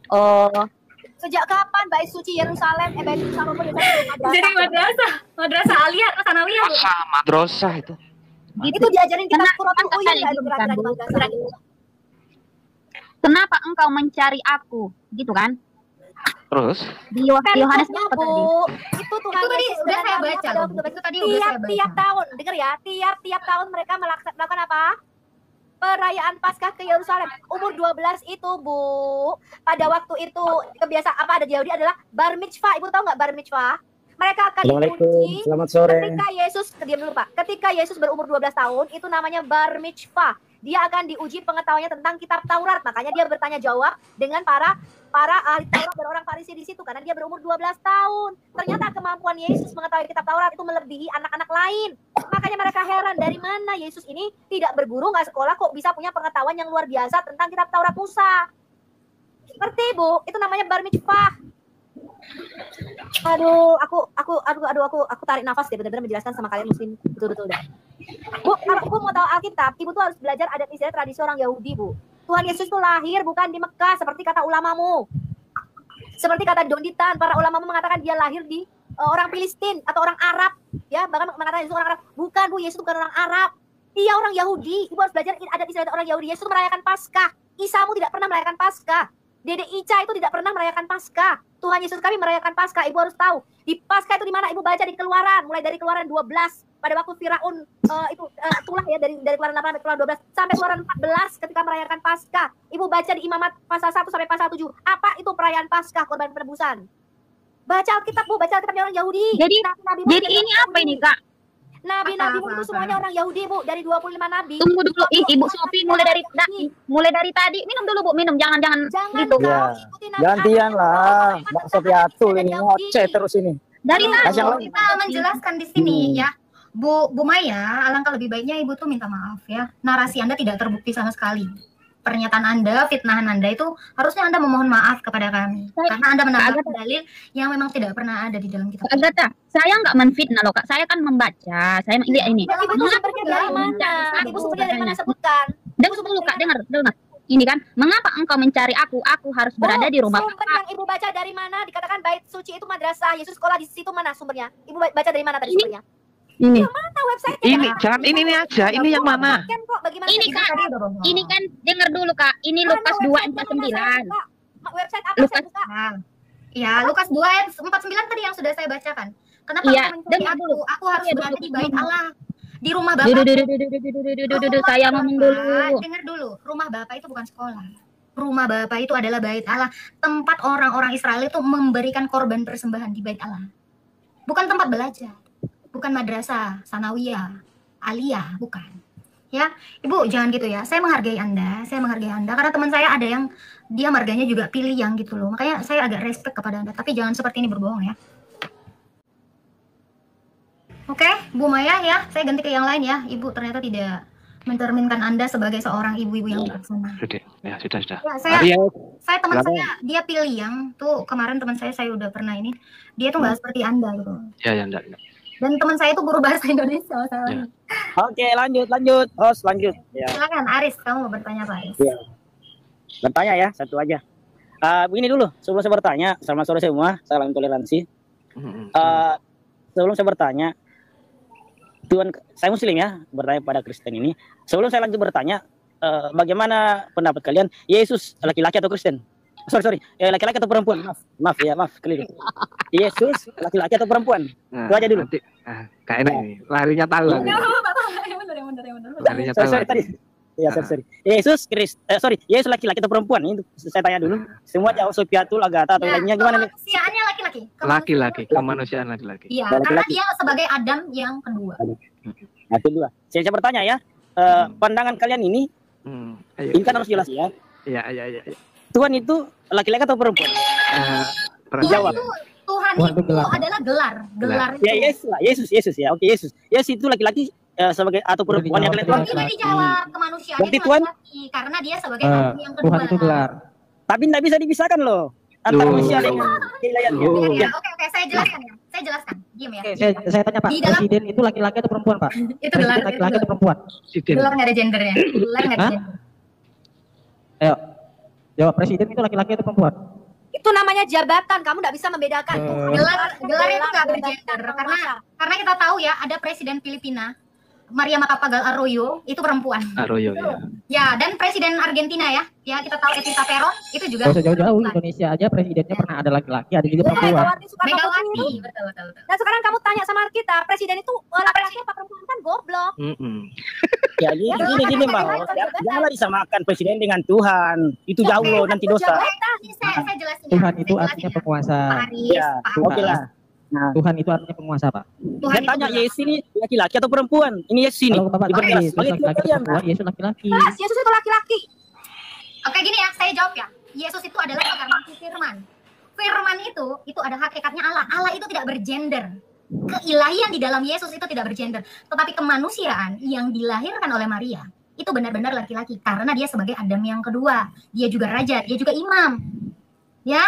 Oh, Sejak kapan bait suci Yerusalem bait Salomo jadi madrasah aliyah atau sanawiyah Bu? Madrasah itu. Itu diajarin kita Qur'an Uyun nggak itu kira-kira di madrasah? kenapa engkau mencari aku? Gitu kan? Terus? Di Yohanes Bu, apa tadi? itu Tuhan Itu tadi Yesus udah saya dengan baca Maria loh, Bu. Itu tadi udah saya baca. tiap tahun, dengar ya, tiap tahun mereka melakukan apa? Perayaan Paskah ke Yerusalem. Umur 12 itu, Bu. Pada waktu itu kebiasaan apa ada di Yahudi adalah bar mitzvah. Ibu tahu nggak bar mitzvah? Mereka akan Assalamualaikum. diuji Selamat sore. ketika Yesus, diam dulu Pak. Ketika Yesus berumur 12 tahun, itu namanya bar mitzvah. Dia akan diuji pengetahuannya tentang kitab Taurat. Makanya dia bertanya jawab dengan para ahli Taurat dan orang Farisi di situ karena dia berumur 12 tahun. Ternyata kemampuan Yesus mengetahui kitab Taurat itu melebihi anak-anak lain. Makanya mereka heran dari mana Yesus ini tidak berguru, nggak sekolah kok bisa punya pengetahuan yang luar biasa tentang kitab Taurat Musa. Ngerti Bu? Itu namanya bar mitzvah. Aduh, aku tarik nafas deh benar-benar menjelaskan sama kalian muslim betul-betul deh. Bu, kalau Ibu mau tahu Alkitab, Ibu tuh harus belajar adat istiadat tradisi orang Yahudi, Bu. Tuhan Yesus tuh lahir bukan di Mekah seperti kata ulamamu. Seperti kata Donditan, para ulamamu mengatakan dia lahir di orang Filistin atau orang Arab, ya, bahkan mengatakan Yesus orang Arab. Bukan, Bu, Yesus bukan orang Arab. Dia orang Yahudi. Ibu harus belajar adat istiadat orang Yahudi. Yesus merayakan Paskah. Isamu tidak pernah merayakan Paskah. Dede Ica itu tidak pernah merayakan Paskah. Tuhan Yesus kami merayakan Paskah. Ibu harus tahu. Di Paskah itu di mana? Ibu baca di Keluaran, mulai dari Keluaran 12 pada waktu Firaun itulah ya dari Keluaran 8 sampai Keluaran 12 sampai Keluaran 14 ketika merayakan Paskah. Ibu baca di Imamat pasal 1 sampai pasal 7. Apa itu perayaan Paskah, korban penebusan? Baca Alkitab, Bu, baca Alkitabnya orang Yahudi. Jadi ini apa ini, Kak? Nabi-nabi itu semuanya orang Yahudi, Bu, dari 25 nabi. Tunggu dulu, Ibu Sofi mulai dari tadi. Minum dulu, Bu, minum. Jangan gitu. Ya. Gantian lah, Mbak Sofiatul ini ngoceh terus ini. Dari tadi kita menjelaskan di sini ya, Bu Maya, alangkah lebih baiknya Ibu tuh minta maaf ya. Narasi Anda tidak terbukti sama sekali. Pernyataan Anda, fitnahan Anda itu harusnya Anda memohon maaf kepada kami. Karena Anda menambahkan dalil yang memang tidak pernah ada di dalam kitab. Agatha, saya nggak menfitnah loh, Kak. Saya kan membaca. Saya ini. Ibu sumbernya dari mana? Ibu sumbernya dari mana sebutkan? Dengar dulu, Kak. Dengar. Ini kan, mengapa engkau mencari aku? Aku harus berada di rumah. Sumber yang Ibu baca dari mana? Dikatakan bait suci itu madrasah. Yesus sekolah di situ mana sumbernya? Ibu baca dari mana tadi sumbernya? Ini. Yang mana website? Ini, jangan ini aja. Ini yang mana? Ini Kak. Ini kan dengar dulu, Kak. Ini Lukas 2:49. Website apa Lukas. saya buka? Ya, Lukas 2:49 tadi yang sudah saya bacakan. Kenapa Iya, mencari aku harus berada di bait Allah. Di rumah Bapak. Saya ngomong dulu. Dengar dulu, rumah Bapak itu bukan sekolah. Rumah Bapak itu adalah bait Allah, tempat orang-orang Israel itu memberikan korban persembahan di bait Allah. Bukan tempat belajar, bukan madrasah, sanawiyah, aliyah, bukan. Ya, Ibu jangan gitu ya. Saya menghargai Anda karena teman saya ada yang dia marganya juga pilih yang gitu loh. Makanya saya agak respect kepada Anda, tapi jangan seperti ini berbohong ya. Oke, Bu Maya ya, saya ganti ke yang lain ya. Ibu ternyata tidak mencerminkan Anda sebagai seorang ibu-ibu yang bijaksana. Ya, sudah. Ya, saya teman saya, dia pilih yang tuh kemarin teman saya udah pernah ini, dia tuh nggak seperti Anda gitu. Ya, enggak. Dan teman saya itu guru bahasa Indonesia. Ya. Oke, lanjut. Host, lanjut. Ya. Silakan Aris, kamu mau bertanya apa, Aris? Ya. Bertanya ya, satu aja. Begini dulu, sebelum saya bertanya, selamat sore semua, salam toleransi. Sebelum saya bertanya, Tuhan, saya Muslim ya, bertanya pada Kristen ini. Sebelum saya lanjut bertanya, bagaimana pendapat kalian? Yesus laki-laki atau Kristen? Sorry, laki-laki atau perempuan? Maaf, keliru. Yesus laki-laki atau perempuan? Itu aja dulu. Nanti, kayak ini, larinya tahu. Larinya tahu. Tadi. Ya, sorry. Yesus Yesus laki-laki atau perempuan? Itu saya tanya dulu. Semua jauh Sofiatul, Agatha atau lainnya gimana nih? Kemanusiaannya laki-laki. Laki-laki, kemanusiaan laki-laki. Iya, karena dia sebagai Adam yang kedua. Nah, kedua. Saya bertanya ya, pandangan kalian ini, ini kan harus jelas ya. Iya. Tuhan itu laki-laki atau perempuan? Jawab. Tuhan itu adalah gelar. Ya, Yesus ya. Oke, Yesus. Yesus itu laki-laki sebagai atau perempuan yang kalian tidak dijawab kemanusiaan itu laki-laki karena dia sebagai Adam yang kedua. Tuhan itu gelar. Tapi tidak bisa dipisahkan loh antara manusia dengan ya. Oke, saya jelaskan. Diam ya. Saya tanya Pak, presiden itu laki-laki atau perempuan, Pak? Itu gelar laki-laki atau perempuan? Gelar nggak ada gendernya. Ayo, jawab, presiden itu laki-laki atau perempuan? Itu namanya jabatan, kamu nggak bisa membedakan. Gelar itu nggak bergender karena kita tahu ya ada presiden Filipina, Maria Macapagal Arroyo, itu perempuan. Arroyo ya. Ya, dan presiden Argentina ya kita tahu Evita Peron itu juga. Jauh-jauh Indonesia aja presidennya pernah ada laki-laki, ada juga perempuan. Megawati, betul. Dan sekarang kamu tanya sama kita, presiden itu laki-laki apa perempuan, kan goblok. Ya gini Mbak, janganlah disamakan presiden dengan Tuhan. Itu jauh loh, nanti dosa. Saya jelasin. Tuhan itu artinya penguasa. Ya, oke lah. Nah. Tuhan itu artinya penguasa, Pak. Saya tanya Yesus ini laki-laki atau perempuan? Ini Yesus ini. Kalau Bapak tahu Diperjelas. Yesus Bagi laki-laki atau kalian. perempuan, Yesus laki-laki. Jelas, Yesus itu laki-laki. Oke, gini ya, saya jawab ya. Yesus itu adalah inkarnasi firman. Firman itu ada hakikatnya Allah. Allah itu tidak bergender. Keilahian di dalam Yesus itu tidak bergender. Tetapi kemanusiaan yang dilahirkan oleh Maria itu benar-benar laki-laki. Karena dia sebagai Adam yang kedua. Dia juga raja, dia juga imam. Ya,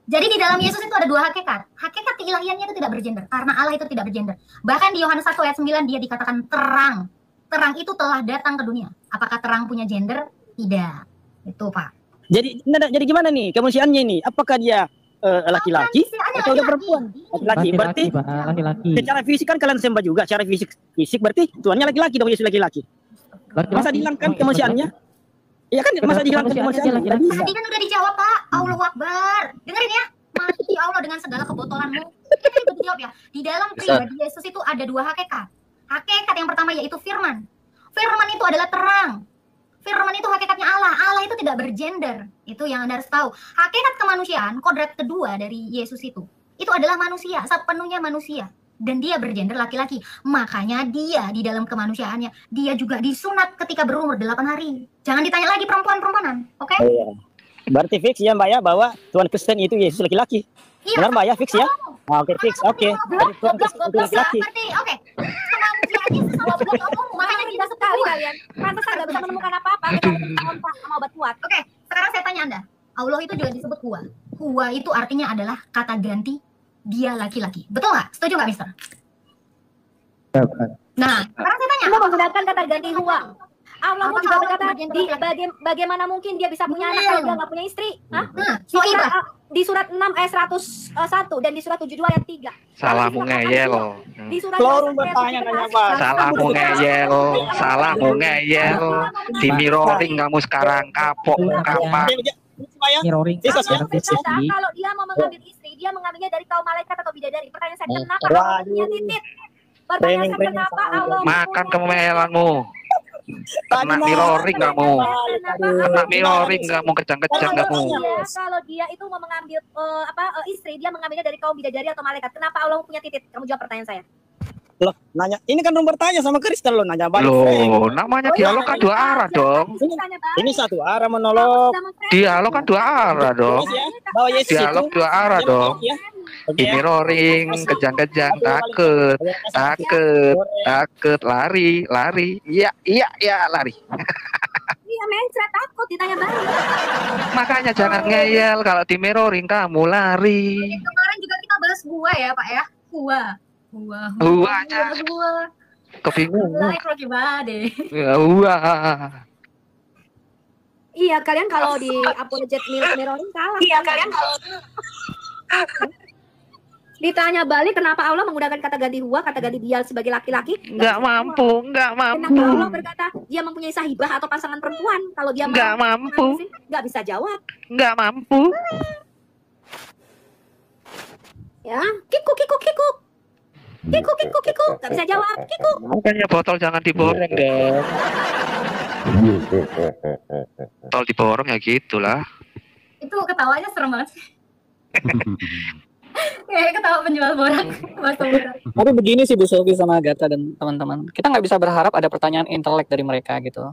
jadi di dalam Yesus itu ada dua hakikat. Hakikat keilahiannya itu tidak bergender. Karena Allah itu tidak bergender. Bahkan di Yohanes 1 ayat 9 dia dikatakan terang. Terang itu telah datang ke dunia. Apakah terang punya gender? Tidak. Itu Pak. Jadi gimana nih kemanusiaannya ini? Apakah dia laki-laki atau dia perempuan? Laki-laki. Berarti laki-laki. secara fisik kan kalian sembah juga. Secara fisik berarti Tuhannya laki-laki dong, Yesus laki-laki. Masa dihilangkan kemanusiaannya? Iya kan, masa dihilangkan kemanusiaannya? Tadi kan udah dijawab Pak. Allahu Akbar. Dengerin ya. Mati Allah dengan segala kebotolanmu. Ini udah dijawab ya. Di dalam pribadi Yesus itu ada dua hakikat. Hakikat yang pertama yaitu firman. Firman itu adalah terang. Firman itu hakikatnya Allah. Allah itu tidak bergender. Itu yang Anda harus tahu. Hakikat kemanusiaan, kodrat kedua dari Yesus itu adalah manusia, sepenuhnya manusia. Dan dia bergender laki-laki. Makanya dia di dalam kemanusiaannya, dia juga disunat ketika berumur 8 hari. Jangan ditanya lagi perempuan-perempuanan. Oke? Oh, iya. Berarti fix ya Mbak ya bahwa Tuhan Kristen itu Yesus laki-laki. Iya. Benar Mbak ya, fix ya? Oke, fix. Oke. Berarti Tuhan Kristen itu laki-laki. Oke. Kemanusiaannya sesama bulan makanya Tidak sekali kalian. Pantesan nggak bisa menemukan apa-apa. Sama obat kuat. Oke, sekarang saya tanya Anda. Allah itu juga disebut huwa. Huwa itu artinya adalah kata ganti dia laki-laki. Betul nggak? Setuju nggak, Mister? Nah, sekarang saya tanya. Allah menggunakan kata ganti huwa. Allah juga berkata, bagaimana mungkin dia bisa punya anak kalau dia nggak punya istri? Hah? Di surat 6 ayat 101 dan di surat 72 ayat 3. Salahmu ngeyel. Di surat Salahmu ngeyel. Salahmu ngeyel. Di mirroring kamu sekarang kapok kapak. Mirroring. Kalau dia mau mengambil istri, dia mengambilnya dari kaum malaikat atau bidadari. Pertanyaan saya, kenapa Allah punya titik? Pertanyaan saya, kenapa Allah Makan kemelanmu. Kena mirroring kamu. Kena mirroring kamu, kejang-kejang kamu. Kalau dia itu mau mengambil istri, dia mengambilnya dari kaum bidadari atau malaikat. Kenapa Allah punya titik? Kamu jawab pertanyaan saya. Loh, nanya. Ini kan belum bertanya sama Kristen lo nanya balik. Loh, namanya dialog kan dua arah dong. Ini satu arah monolog. Dialog kan dua arah dong. Dialog dua arah dong. Di mirroring, kejang-kejang, takut, lari, iya, lari. Iya, mencret takut ditanya balik. Makanya jangan ngeyel kalau di mirroring kamu lari. Kemarin juga kita bahas gua ya, Pak ya. Gua aja. Kebingungan. Like Rocky Bade. Ya, Iya, kalian kalau di apologet mirroring kalah. Iya, kalian kalau ditanya balik kenapa Allah menggunakan kata ganti huwa, kata ganti dia sebagai laki-laki? Nggak mampu. Kenapa Allah berkata dia mempunyai sahibah atau pasangan perempuan? Kalau dia nggak mampu, nggak bisa jawab. Nggak mampu. Ya, kiku, nggak bisa jawab, kiku. Makanya botol jangan diborong dong. Botol diborong ya gitulah. Itu ketawanya serem banget sih. Kayak ketawa penjual borak. Tapi begini sih Bu Sofi sama Agatha dan teman-teman, kita nggak bisa berharap ada pertanyaan intelek dari mereka gitu.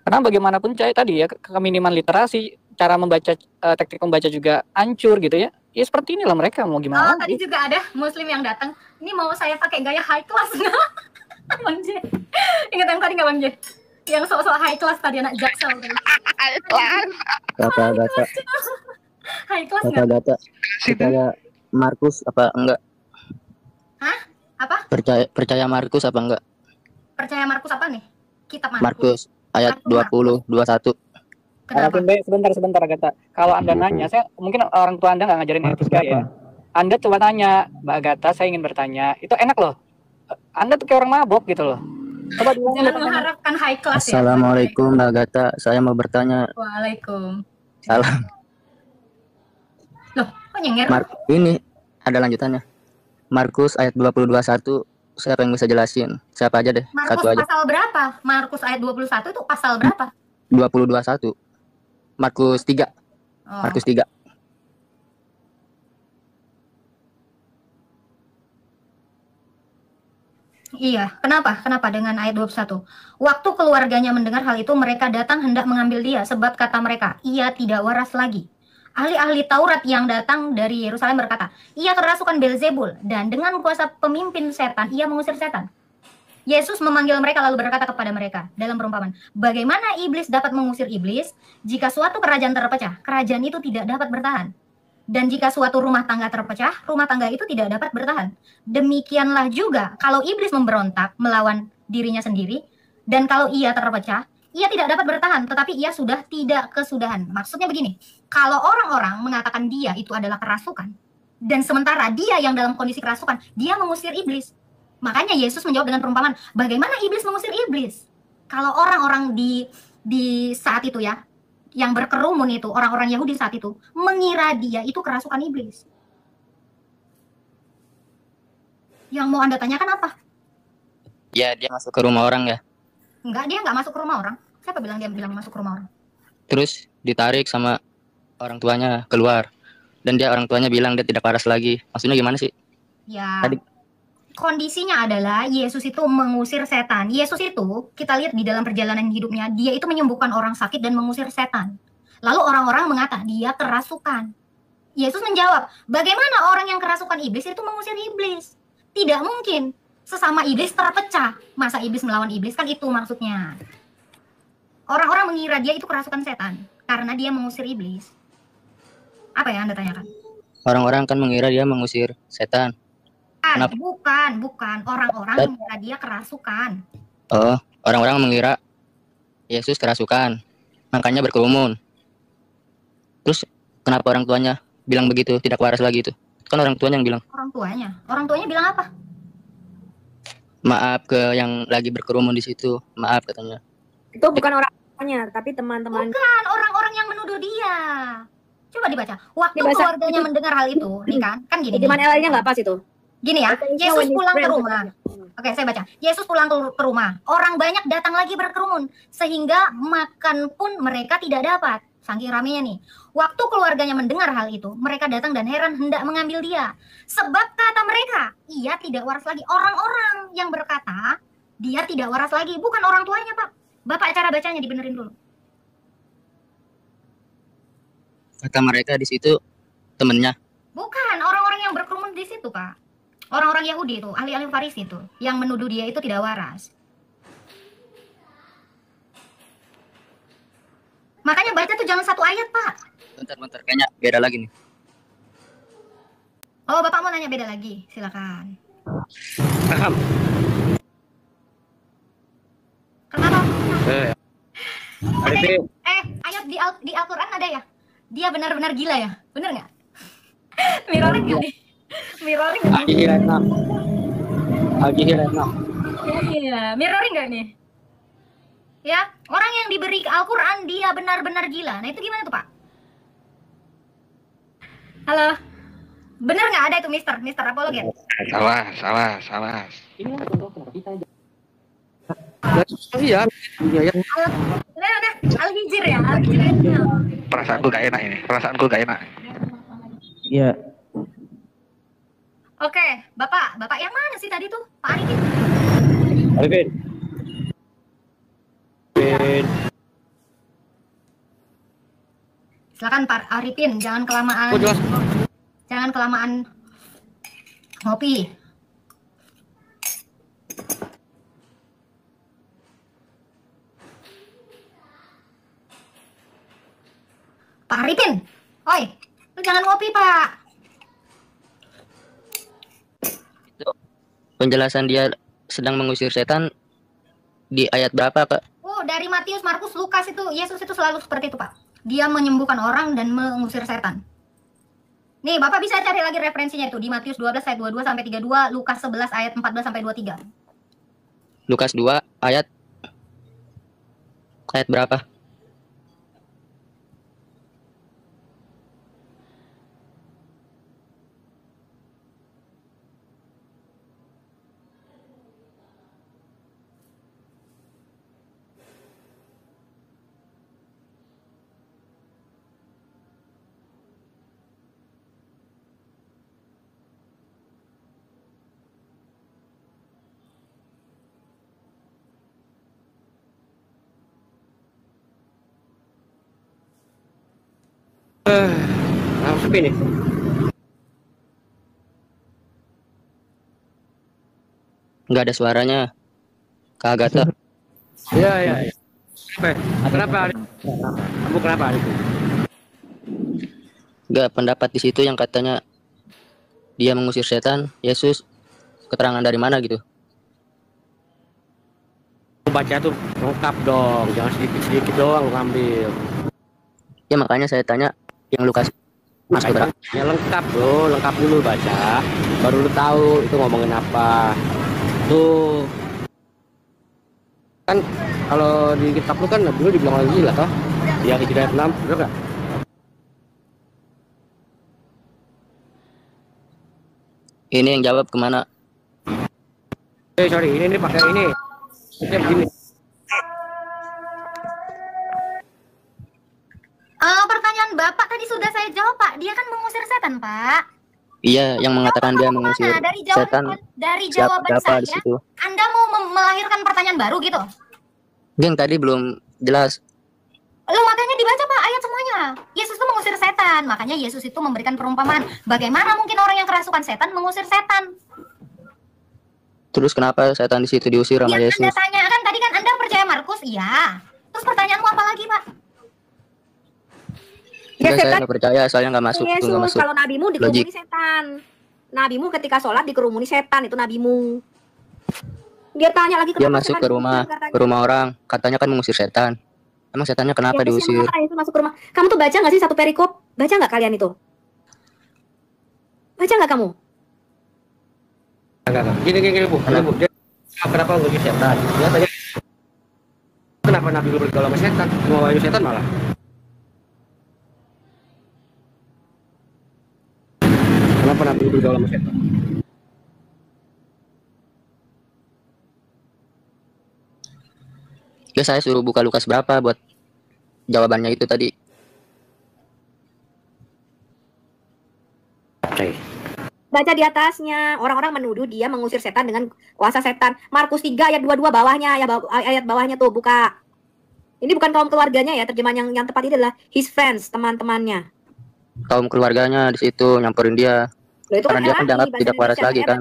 Karena bagaimanapun tadi ya keminiman literasi, cara membaca, teknik membaca juga hancur gitu ya. Ya seperti inilah mereka mau gimana. Oh, tadi juga ada Muslim yang datang. Ini mau saya pakai gaya high class nggak? Bang J. Ingat yang tadi nggak Bang J? Yang sok-sok high class tadi anak Jaksel. High class. Data. High class nggak? Data. Percaya Markus apa enggak? Hah? Apa? Percaya Markus apa enggak? Percaya Markus apa nih? Kitab Markus. Markus ayat 20:21. Sebentar Agatha. Kalau Anda nanya, saya mungkin orang tua Anda nggak ngajarin etika ya. Anda coba tanya, Mbak Agatha, saya ingin bertanya. Itu enak loh. Anda tuh kayak orang mabok gitu loh. Coba jangan mengharapkan high class ya. Assalamualaikum Mbak Agatha, saya mau bertanya. Waalaikumsalam. Loh, kok nyenger? Ini ada lanjutannya. Markus ayat 20:21. Siapa yang bisa jelasin? Siapa aja deh. Markus satu aja. pasal berapa? Markus ayat 21 itu pasal berapa? 20:21. Markus 3. Oh. Markus 3. Iya, kenapa? Kenapa dengan ayat 21? Waktu keluarganya mendengar hal itu, mereka datang hendak mengambil dia, sebab kata mereka, ia tidak waras lagi. Ahli-ahli Taurat yang datang dari Yerusalem berkata, ia kerasukan Belzebul, dan dengan kuasa pemimpin setan, ia mengusir setan. Yesus memanggil mereka lalu berkata kepada mereka dalam perumpamaan, bagaimana iblis dapat mengusir iblis? Jika suatu kerajaan terpecah, kerajaan itu tidak dapat bertahan. Dan jika suatu rumah tangga terpecah, rumah tangga itu tidak dapat bertahan. Demikianlah juga kalau iblis memberontak melawan dirinya sendiri, dan kalau ia terpecah, ia tidak dapat bertahan, tetapi ia sudah tidak kesudahan. Maksudnya begini, kalau orang-orang mengatakan dia itu adalah kerasukan, dan sementara dia yang dalam kondisi kerasukan, dia mengusir iblis. Makanya Yesus menjawab dengan perumpamaan, bagaimana iblis mengusir iblis? Kalau orang-orang di saat itu ya, yang berkerumun itu, orang-orang Yahudi saat itu, mengira dia itu kerasukan iblis. Yang mau Anda tanyakan apa? Ya, dia masuk ke rumah orang ya. Enggak, dia nggak masuk ke rumah orang. Siapa bilang dia bilang masuk ke rumah orang? Terus ditarik sama orang tuanya keluar. Dan orang tuanya bilang dia tidak waras lagi. Maksudnya gimana sih? Ya, Tadi kondisinya adalah Yesus itu mengusir setan. Yesus itu, kita lihat di dalam perjalanan hidupnya, dia itu menyembuhkan orang sakit dan mengusir setan. Lalu orang-orang mengata, dia kerasukan. Yesus menjawab, bagaimana orang yang kerasukan iblis itu mengusir iblis? Tidak mungkin. Sesama iblis terpecah. Masa iblis melawan iblis? Kan itu maksudnya. Orang-orang mengira dia itu kerasukan setan karena dia mengusir iblis. Apa yang Anda tanyakan? orang-orang kan mengira dia mengusir setan. Kenapa? Bukan. Orang-orang mengira dia kerasukan. Oh, orang-orang mengira Yesus kerasukan. Makanya berkerumun. Terus kenapa orang tuanya bilang begitu, tidak waras lagi itu? Kan orang tuanya yang bilang. Orang tuanya bilang apa? Maaf ke yang lagi berkerumun di situ. Maaf katanya. Itu bukan orang tuanya, tapi teman-teman. Bukan orang-orang yang menuduh dia. Coba dibaca. Waktu keluarganya mendengar hal itu, nih kan gini. Cuman L-nya nggak pas itu. Gini ya, Yesus pulang ke rumah. Oke, saya baca. Yesus pulang ke rumah. Orang banyak datang lagi berkerumun, sehingga makan pun mereka tidak dapat. Saking ramenya nih. Waktu keluarganya mendengar hal itu, mereka datang dan heran hendak mengambil dia. Sebab kata mereka, ia tidak waras lagi. Orang-orang yang berkata, dia tidak waras lagi. Bukan orang tuanya, Pak. Bapak cara bacanya dibenerin dulu. Kata mereka di situ temennya. Bukan, orang-orang yang berkerumun di situ, Pak. Orang-orang Yahudi itu, ahli-ahli Farisi itu, yang menuduh dia itu tidak waras. Makanya baca tuh jangan satu ayat, Pak. Bentar, kayaknya beda lagi nih. Oh, Bapak mau nanya beda lagi? Silakan. Paham. Kenapa? Arifin. Ayat di Al-Quran ada ya? Dia benar-benar gila ya? Bener nggak? Mirroring nggak nih? Mirroring nggak? Iya, mirroring nggak nih? Ya, orang yang diberi Al-Quran dia benar-benar gila. Nah itu gimana tuh, Pak? Halo? Bener nggak ada itu Mister Apologet? Salah. Iya. Udah. Al-Hijr ya. Perasaanku gak enak. Iya. Oke, Bapak yang mana sih tadi tuh? Pak Arifin. Arifin. Silakan Pak Arifin, jangan kelamaan. Jangan kelamaan ngopi. Pak Arifin, oi, lu jangan ngopi Pak. Penjelasan dia sedang mengusir setan di ayat berapa, Pak? Dari Matius, Markus, Lukas itu Yesus itu selalu seperti itu Pak. Dia menyembuhkan orang dan mengusir setan. Nih, Bapak bisa cari lagi referensinya itu di Matius 12 ayat 22 sampai 32, Lukas 11 ayat 14 sampai 23. Lukas 2 ayat berapa? Sepi nih. Nggak ada suaranya. Kak Agatha. Iya. Kenapa? Kamu kenapa? Nggak, pendapat di situ yang katanya dia mengusir setan, Yesus, keterangan dari mana gitu? Baca tuh lengkap dong, jangan sedikit-sedikit doang ngambil. Ya makanya saya tanya yang Lukas. Makanya ya lengkap bro, lengkap dulu baca, baru lu tahu itu ngomongin apa. Tuh kan kalau di kitab lu kan dulu dibilang orang gila toh, yang Hijrah 6, bener nggak? Ini yang jawab kemana? Sorry, ini pakai ini. Ini begini. Pertanyaan Bapak tadi sudah saya jawab, Pak. Dia kan mengusir setan, Pak. Iya, yang mengatakan dia mengusir setan. Dari jawaban siapa di saya, situ? Anda mau melahirkan pertanyaan baru gitu? Yang tadi belum jelas. Lu makanya dibaca Pak ayat semuanya. Yesus itu mengusir setan, makanya Yesus itu memberikan perumpamaan. Bagaimana mungkin orang yang kerasukan setan mengusir setan? Terus kenapa setan di situ diusir sama Yang Yesus? Anda tanya kan tadi kan Anda percaya Markus? Iya. Terus pertanyaanmu apa lagi Pak? Ya, saya nggak percaya, soalnya nggak masuk. Yesus, nggak masuk. kalau nabimu dikerumuni setan. Nabimu ketika sholat dikerumuni setan, itu nabimu. Dia tanya lagi Dia masuk ke rumah orang, katanya kan mengusir setan. Emang setannya kenapa diusir? Yesus masuk ke rumah. Kamu tuh baca nggak sih satu perikop? Baca nggak kalian itu? Baca nggak kamu? Enggak. Gini Bu. Dia, kenapa ngusir setan? Dia tanya kenapa Nabi lu bergaul sama setan? Mau setan malah. Kenapa Nabi bergaul sama setan? Ya saya suruh buka Lukas berapa buat jawabannya itu tadi. Baca di atasnya, orang-orang menuduh dia mengusir setan dengan kuasa setan. Markus 3 ayat 22 bawahnya, ya ayat bawahnya tuh buka. Ini bukan kaum keluarganya ya, terjemahan yang tepat ini adalah his friends, teman-temannya. Kaum keluarganya di situ nyamperin dia. Loh, itu karena dia kan dianggap tidak waras lagi kan.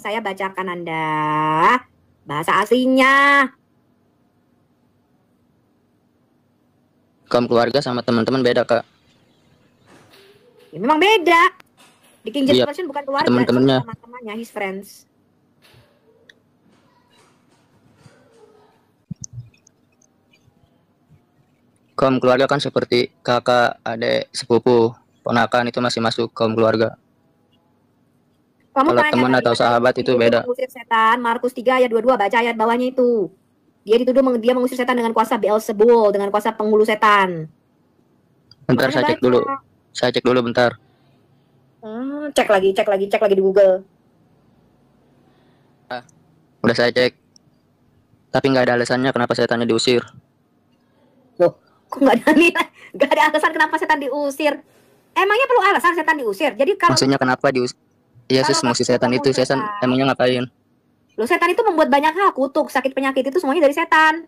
Saya bacakan Anda bahasa aslinya. Kaum keluarga sama teman-teman beda, Kak. Ya, memang beda. Di King James Iya, Version bukan keluarga, teman-temannya. teman-temannya, his friends. Kaum keluarga kan seperti kakak, adik, sepupu, ponakan itu masih masuk kaum keluarga. Kamu Kalau tanya teman tadi, atau sahabat itu beda. mengusir setan, Markus 3 ayat 22, baca ayat bawahnya itu. Dia dituduh dia mengusir setan dengan kuasa Beelzebul, dengan kuasa penghulu setan. Bentar, Makanya saya cek baca. dulu. Saya cek dulu bentar. Cek lagi di Google. Udah saya cek. Tapi nggak ada alasannya kenapa setannya diusir. Loh, kok nggak ada alasan kenapa setan diusir? Emangnya perlu alasan setan diusir? Jadi kalau Maksudnya kenapa diusir? Yesus mengusir setan itu, setan emangnya ngapain? Loh, setan itu membuat banyak hal, kutuk, sakit, penyakit itu semuanya dari setan.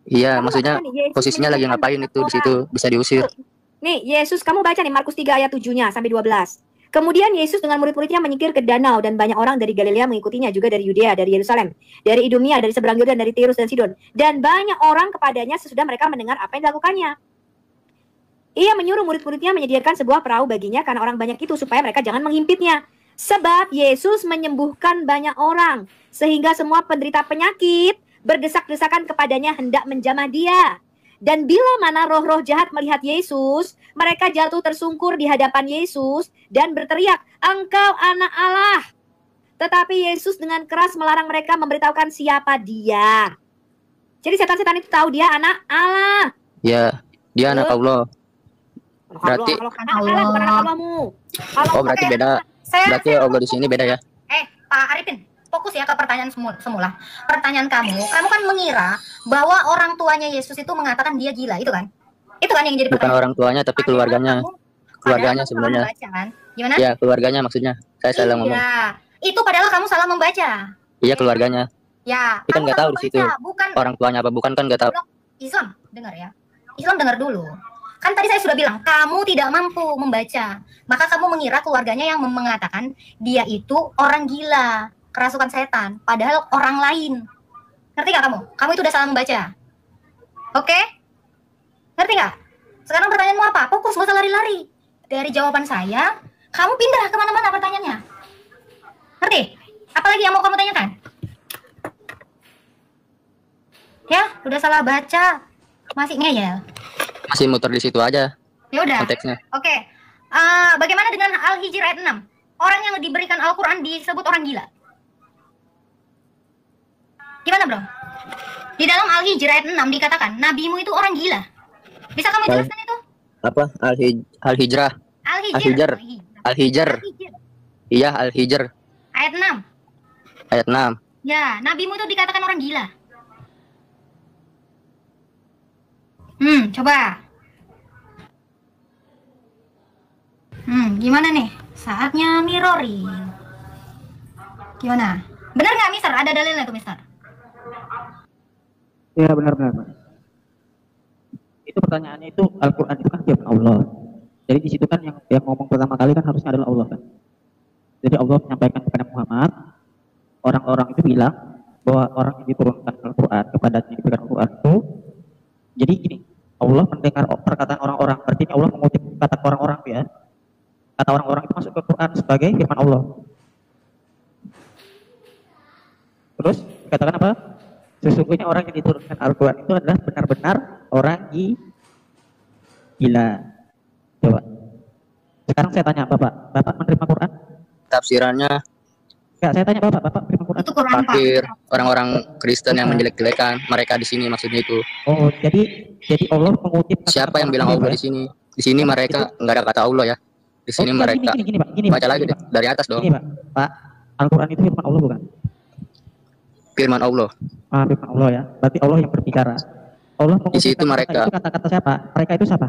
Iya, maksudnya posisinya lagi ngapain itu di situ bisa diusir. Nih, Yesus, kamu baca nih Markus 3 ayat 7-nya sampai 12. Kemudian Yesus dengan murid-muridnya menyingkir ke danau dan banyak orang dari Galilea mengikutinya, juga dari Yudea, dari Yerusalem, dari Idumea, dari seberang Yordan, dari Tirus dan Sidon. Dan banyak orang kepadanya sesudah mereka mendengar apa yang dilakukannya. Ia menyuruh murid-muridnya menyediakan sebuah perahu baginya karena orang banyak itu supaya mereka jangan menghimpitnya. Sebab Yesus menyembuhkan banyak orang sehingga semua penderita penyakit berdesak-desakan kepadanya hendak menjamah dia. Dan bila mana roh-roh jahat melihat Yesus, mereka jatuh tersungkur di hadapan Yesus dan berteriak, "Engkau anak Allah." Tetapi Yesus dengan keras melarang mereka memberitahukan siapa dia. Jadi setan-setan itu tahu dia anak Allah. Ya, dia anak Allah. Berarti Anak Allah bukan anak Allahmu. oh berarti beda. Berarti Allah di sini beda ya. Pak Arifin, fokus ya ke pertanyaan semula. Pertanyaan kamu kan mengira bahwa orang tuanya Yesus itu mengatakan dia gila, itu kan? Itu kan yang jadi Bukan pertanyaan. orang tuanya tapi keluarganya. Keluarganya sebenarnya. Membaca, kan? Gimana? Ya, keluarganya maksudnya. Saya salah ngomong. Iya, itu padahal kamu salah membaca. Iya, keluarganya. Ya, Tapi kan nggak tahu di situ bukan orang tuanya apa bukan kan nggak tahu. Islam, dengar ya. Islam dengar dulu. Kan tadi saya sudah bilang, kamu tidak mampu membaca. Maka kamu mengira keluarganya yang mengatakan dia itu orang gila, kerasukan setan. Padahal orang lain. Ngerti nggak kamu? Kamu itu udah salah membaca. Oke? Ngerti nggak? Sekarang pertanyaanmu apa? Fokus, gak usah lari-lari. Dari jawaban saya, kamu pindah kemana-mana pertanyaannya. Ngerti? Apalagi yang mau kamu tanyakan? Ya, udah salah baca. Masih ngeyel. Masih muter di situ aja Ya udah. konteksnya. Oke. Bagaimana dengan Al-Hijr ayat 6? Orang yang diberikan Al-Quran disebut orang gila. Gimana, bro? Di dalam Al-Hijr ayat 6 dikatakan, nabimu itu orang gila. Bisa kamu jelaskan itu? Apa? Al-Hijrah. Al-Hijr. Al-Hijr. Iya, Al-Hijr. Ayat 6. Ayat 6. Ya, nabimu itu dikatakan orang gila. Coba. Gimana nih? Saatnya mirroring. Gimana? Benar nggak, Mister? Ada dalilnya tuh, Mister? Ya benar-benar. Itu pertanyaannya itu Al-Quran itu kan firman Allah. Jadi di situ kan yang ngomong pertama kali kan harusnya adalah Allah kan. Jadi Allah menyampaikan kepada Muhammad, orang-orang itu bilang bahwa orang yang diturunkan Al-Quran kepada yang diberikan Al-Quran itu, jadi gini, Allah mendengar perkataan orang-orang, berarti Allah mengutip kata orang-orang ya. Kata orang-orang itu masuk ke Quran sebagai firman Allah. Terus katakan apa? Sesungguhnya orang yang diturunkan Al-Quran itu adalah benar-benar orang gila. Coba. Sekarang saya tanya Bapak menerima Quran? Tafsirannya Enggak, saya tanya Bapak menerima Quran? Itu Quran, Pak. kafir, orang-orang Kristen yang menjelek-jelekan, mereka di sini maksudnya itu. Oh, jadi Allah mengutip Siapa yang bilang Allah di sini? Di sini mereka enggak ada kata Allah ya. Di sini mereka. Gini, Pak. Baca lagi deh dari atas dong. Gini, Pak. Al-Quran itu firman Allah bukan? Firman Allah. Firman Allah ya. Berarti Allah yang berbicara. Allah mengutip Di situ mereka. itu kata-kata siapa? Mereka itu siapa?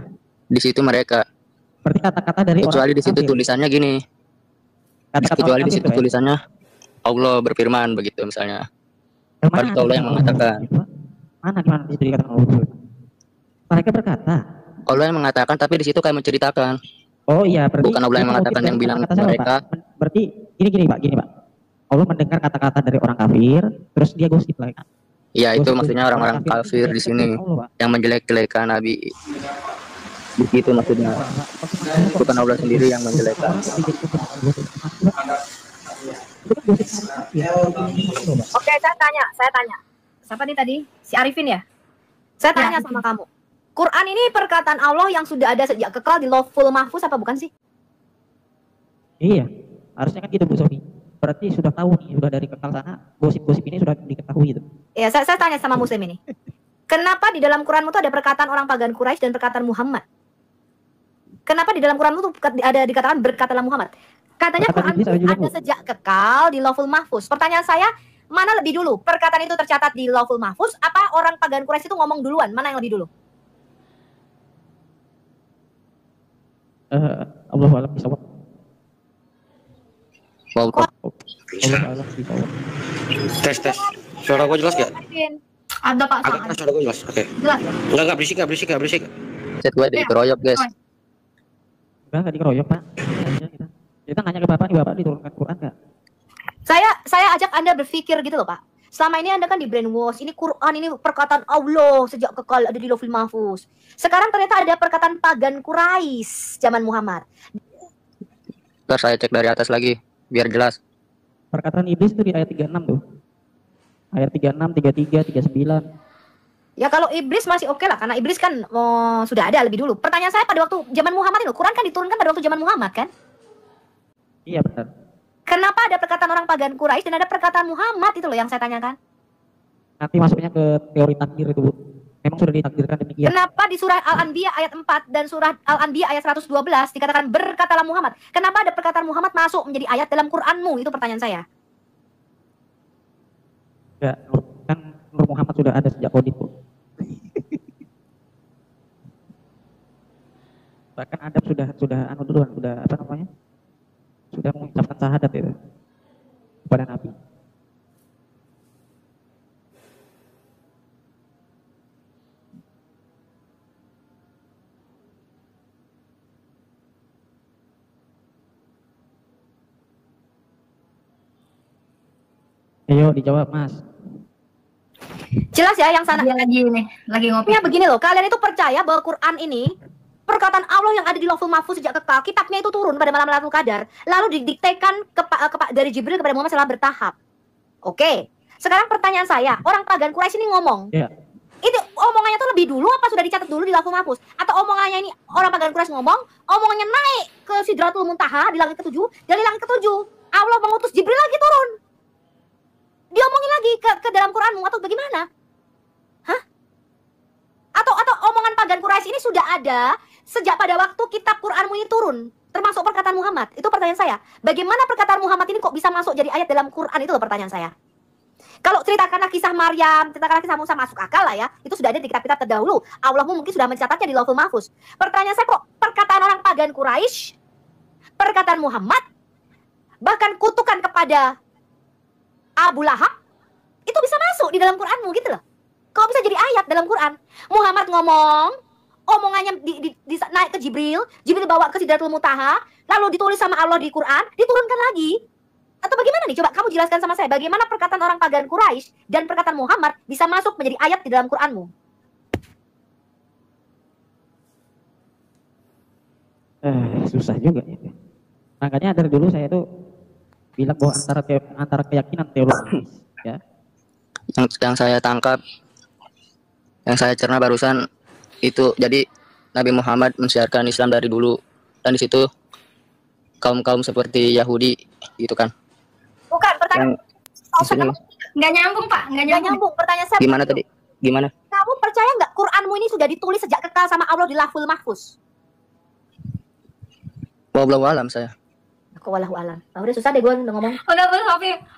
Di situ mereka. Berarti kata-kata dari kecuali orang di situ kafir. tulisannya gini. Kata-kata Kecuali orang di situ kafir, tulisannya Allah berfirman begitu misalnya. Kalau itu Allah yang mengatakan. Mana gimana di situ dikatakan Allah berfirman? Mereka berkata. Allah yang mengatakan tapi di situ kayak menceritakan. Oh iya, berarti bukan Allah yang mengatakan yang bilang kata mereka. Pak? Berarti gini Pak. Allah mendengar kata-kata dari orang kafir, terus dia gosip lagi. Iya, itu maksudnya orang-orang kafir di sini yang menjelek-jelekan Nabi. Begitu maksudnya. Bukan Allah sendiri yang menjelekkan. Oke, saya tanya. Siapa nih tadi? Si Arifin ya? Saya tanya sama kamu. Quran ini perkataan Allah yang sudah ada sejak kekal di Lauhul Mahfuz apa bukan sih? Iya, harusnya kan gitu Bu Sofi. Berarti sudah tahu nih, sudah dari kekal sana, gosip-gosip ini sudah diketahui gitu. Ya, saya tanya sama Muslim ini. Kenapa di dalam Quranmu tuh ada perkataan orang pagan Quraisy dan perkataan Muhammad? Kenapa di dalam Quranmu tuh ada dikatakan berkatalah Muhammad? Katanya Quran itu ada sejak kekal di Lauhul Mahfuz. Pertanyaan saya, mana lebih dulu? Perkataan itu tercatat di Lauhul Mahfuz apa orang pagan Quraisy itu ngomong duluan? Mana yang lebih dulu? Allahu a'lam bishawab. Tes. Suara gue jelas gak? Ada Pak. Agak suara gue jelas. Oke. Jelas. Enggak berisik. Chat gue dikeroyok, guys. Enggak dikeroyok, Pak. Kita nanya ke Bapak nih, Bapak diturunkan Quran enggak? Saya ajak Anda berpikir gitu loh, Pak. Selama ini Anda kan di brainwash, ini Quran, ini perkataan Allah sejak kekal ada di Lauhul Mahfuz. Sekarang ternyata ada perkataan pagan Quraisy zaman Muhammad. Terus saya cek dari atas lagi, biar jelas. Perkataan iblis itu di ayat 36 tuh. Ayat 36, 33, 39. Ya kalau iblis masih oke lah, karena iblis kan sudah ada lebih dulu. Pertanyaan saya pada waktu zaman Muhammad itu, Quran kan diturunkan pada waktu zaman Muhammad kan? Iya benar. Kenapa ada perkataan orang pagan Quraisy dan ada perkataan Muhammad, itu loh yang saya tanyakan. Nanti masuknya ke teori takdir itu, Bu. Memang sudah ditakdirkan demikian. Kenapa di surah Al-Anbiya ayat 4 dan surah Al-Anbiya ayat 112 dikatakan berkatalah Muhammad? Kenapa ada perkataan Muhammad masuk menjadi ayat dalam Quranmu? Itu pertanyaan saya. Ya, kan Nur Muhammad sudah ada sejak Qadid, Bu. Bahkan Adam sudah anu duluan, sudah apa namanya? Sudah mengucapkan syahadat itu kepada Nabi. Ayo dijawab, Mas. Jelas ya yang sana. Lagi nih, lagi ngopi. Ya begini loh, kalian itu percaya bahwa Quran ini perkataan Allah yang ada di Lauhul Mahfuz sejak kekal, kitabnya itu turun pada malam Lailatul Qadar, lalu didiktekan dari Jibril kepada Muhammad secara bertahap. Oke. Sekarang pertanyaan saya, orang pagan Quraisy ini ngomong. Ya. Itu omongannya tuh lebih dulu apa sudah dicatat dulu di Lauhul Mahfuz? Atau omongannya ini orang pagan Quraisy ngomong, omongannya naik ke Sidratul Muntaha di langit ke-7, dari langit ke-7 Allah mengutus Jibril lagi turun. Diomongin lagi ke dalam Quranmu atau bagaimana? Hah? Atau omongan pagan Quraisy ini sudah ada sejak pada waktu kitab Quranmu ini turun, termasuk perkataan Muhammad? Itu pertanyaan saya. Bagaimana perkataan Muhammad ini kok bisa masuk jadi ayat dalam Quran? Itu loh pertanyaan saya. Kalau ceritakanlah kisah Maryam, ceritakanlah kisah Musa, masuk akal lah ya. Itu sudah ada di kitab-kitab terdahulu. Allahmu mungkin sudah mencatatnya di Lauhul Mahfuz. Pertanyaan saya, kok perkataan orang pagan Quraisy, perkataan Muhammad, bahkan kutukan kepada Abu Lahab, itu bisa masuk di dalam Quranmu gitu loh. Kok bisa jadi ayat dalam Quran? Muhammad ngomong, omongannya naik ke Jibril, Jibril bawa ke Sidratul Muntaha, lalu ditulis sama Allah di Quran, diturunkan lagi. Atau bagaimana nih? Coba kamu jelaskan sama saya, bagaimana perkataan orang pagan Quraisy dan perkataan Muhammad bisa masuk menjadi ayat di dalam Quranmu? Susah juga ya. Makanya dari dulu saya tuh bilang bahwa antara keyakinan teologis ya. Yang saya tangkap, yang saya cerna barusan itu, jadi Nabi Muhammad mensiarkan Islam dari dulu, dan di situ kaum-kaum seperti Yahudi gitu kan. Bukan, pertanyaan nggak nyambung Pak, nggak nyambung. Pertanyaan saya Gimana tadi? Gimana? Kamu percaya nggak Quranmu ini sudah ditulis sejak kekal sama Allah di Lauhul Mahfuz? Wallahu alam saya. Aku wallahu alam. Udah susah deh gue ngomong.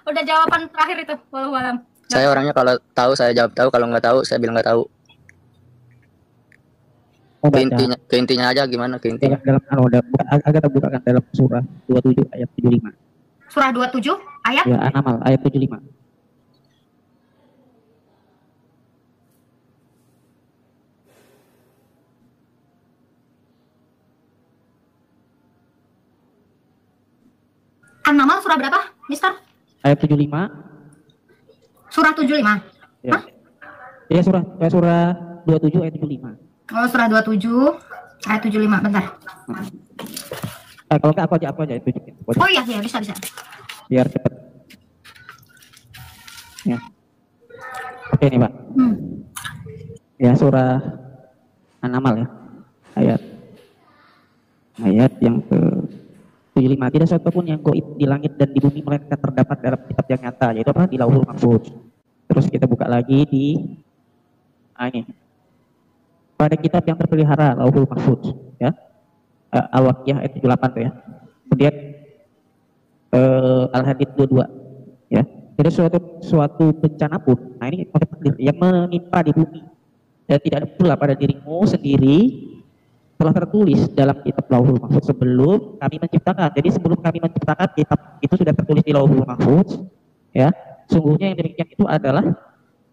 Udah jawaban terakhir itu, wallahu alam. Saya orangnya kalau tahu saya jawab tahu, kalau nggak tahu saya bilang nggak tahu. Ke intinya aja, gimana ke intinya? Agak terbukakan dalam surah 27 ayat 75. Surah 27 ayat? Ya, An-Naml ayat 75. An-Naml surah berapa, Mister? Ayat 75. Surah 75. Ya. Hah? Ya, surah 27 ayat 75. Oh, surah 27 ayat 75, bentar. Kalau enggak aku aja itu. Oh iya, bisa. Biar cepat. Ya. Oke nih, Pak. Ya, surah An-Naml ya. Ayat yang ke 75. Tidak sesuatu pun yang goib di langit dan di bumi melainkan terdapat dalam kitab yang nyata, yaitu apa? Di Lauhul Mahfuz. Terus kita buka lagi di ini. Pada kitab yang terpelihara Lauhul Mahfuz, ya. Al-Waqiah ayat 78 tuh ya. Kemudian Al-Hadid 22 ya. Jadi suatu bencana pun, nah ini yang menimpa di bumi dan tidak ada pula pada dirimu sendiri telah tertulis dalam kitab Lauhul Mahfuz sebelum kami menciptakan. Jadi sebelum kami menciptakan, kitab itu sudah tertulis di Lauhul Mahfuz ya. Sungguhnya yang demikian itu adalah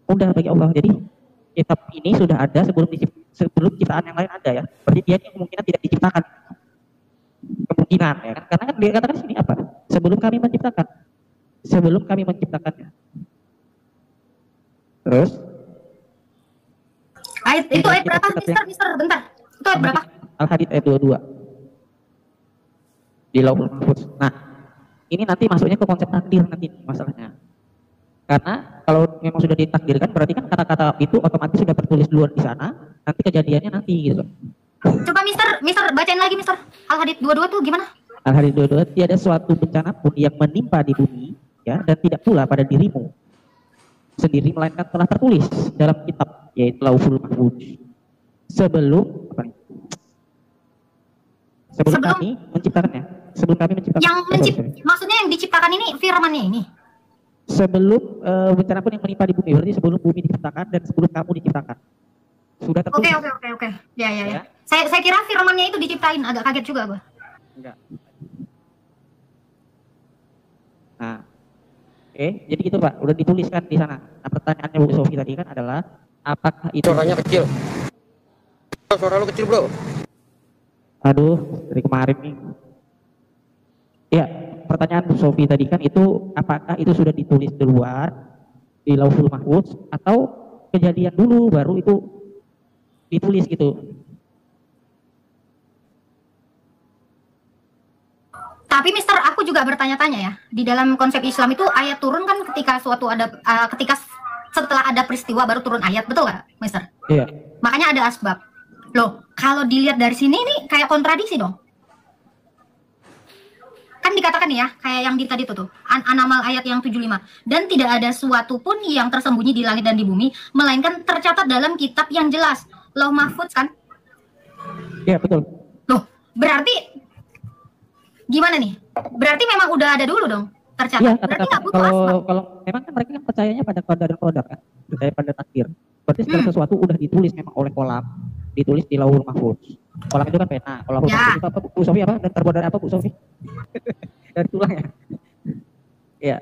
mudah bagi Allah. Jadi kitab ini sudah ada sebelum ciptaan yang lain ada ya. Berarti dia kemungkinan tidak diciptakan. Kemungkinan ya kan? Karena kan dia katakan sini apa? Sebelum kami menciptakannya. Terus ayat itu ayat berapa, Mister? Bentar. Itu ayat berapa? Al-Hadid ayat 22. Di Lauhul Mahfuz. Nah, ini nanti masuknya ke konsep takdir nanti masalahnya. Karena kalau memang sudah ditakdirkan berarti kan kata-kata itu otomatis sudah tertulis duluan di sana, nanti kejadiannya nanti gitu. Coba Mister bacain lagi Mister. Al-Hadid 22 tuh gimana? Al-Hadid 22, tiada suatu bencana pun yang menimpa di bumi ya, dan tidak pula pada dirimu sendiri melainkan telah tertulis dalam kitab yaitu Lauhul Mahfuz. Sebelum kami menciptakannya. Sebelum kami menciptakan. Maksudnya yang diciptakan ini firman-nya ini. Sebelum bencana pun yang menimpa di bumi, berarti sebelum bumi diciptakan dan sebelum kamu diciptakan. Sudah tertulis. Oke. Ya. Saya kira firman-nya itu diciptain, agak kaget juga gua. Enggak. Nah. Jadi gitu Pak, udah dituliskan di sana. Nah, pertanyaannya Bu Sofi tadi kan adalah apakah itu suaranya kecil? Suara lu kecil, Bro. Aduh, dari kemarin nih. Ya, pertanyaan Bu Sofi tadi kan itu apakah itu sudah ditulis duluan di Lauhul Mahfuz atau kejadian dulu baru itu ditulis gitu? Tapi Mister, aku juga bertanya-tanya ya. Di dalam konsep Islam itu ayat turun kan ketika ketika setelah ada peristiwa baru turun ayat, betul nggak, Mister? Iya. Makanya ada asbab. Loh, kalau dilihat dari sini ini kayak kontradiksi dong. Kan dikatakan ya, kayak yang di tadi tuh, An-Namal ayat yang 75. Dan tidak ada suatu pun yang tersembunyi di langit dan di bumi, melainkan tercatat dalam kitab yang jelas. Lauh Mahfuz kan? Iya, betul. Loh, berarti gimana nih? Berarti memang udah ada dulu dong tercatat. Iya, Berarti nggak butuh asbab. kalau memang kan mereka kan percayanya pada qadar dan qadar kan, percaya pada takdir. Berarti segala sesuatu udah ditulis memang oleh kolam, ditulis di Lauhul Mahfuz. Kolam itu kan pena. Kalau Lauhul Mahfuz itu apa, Bu Sofi, apa? Dan terbuat dari apa, Bu Sofi? Dari tulang ya. Iya.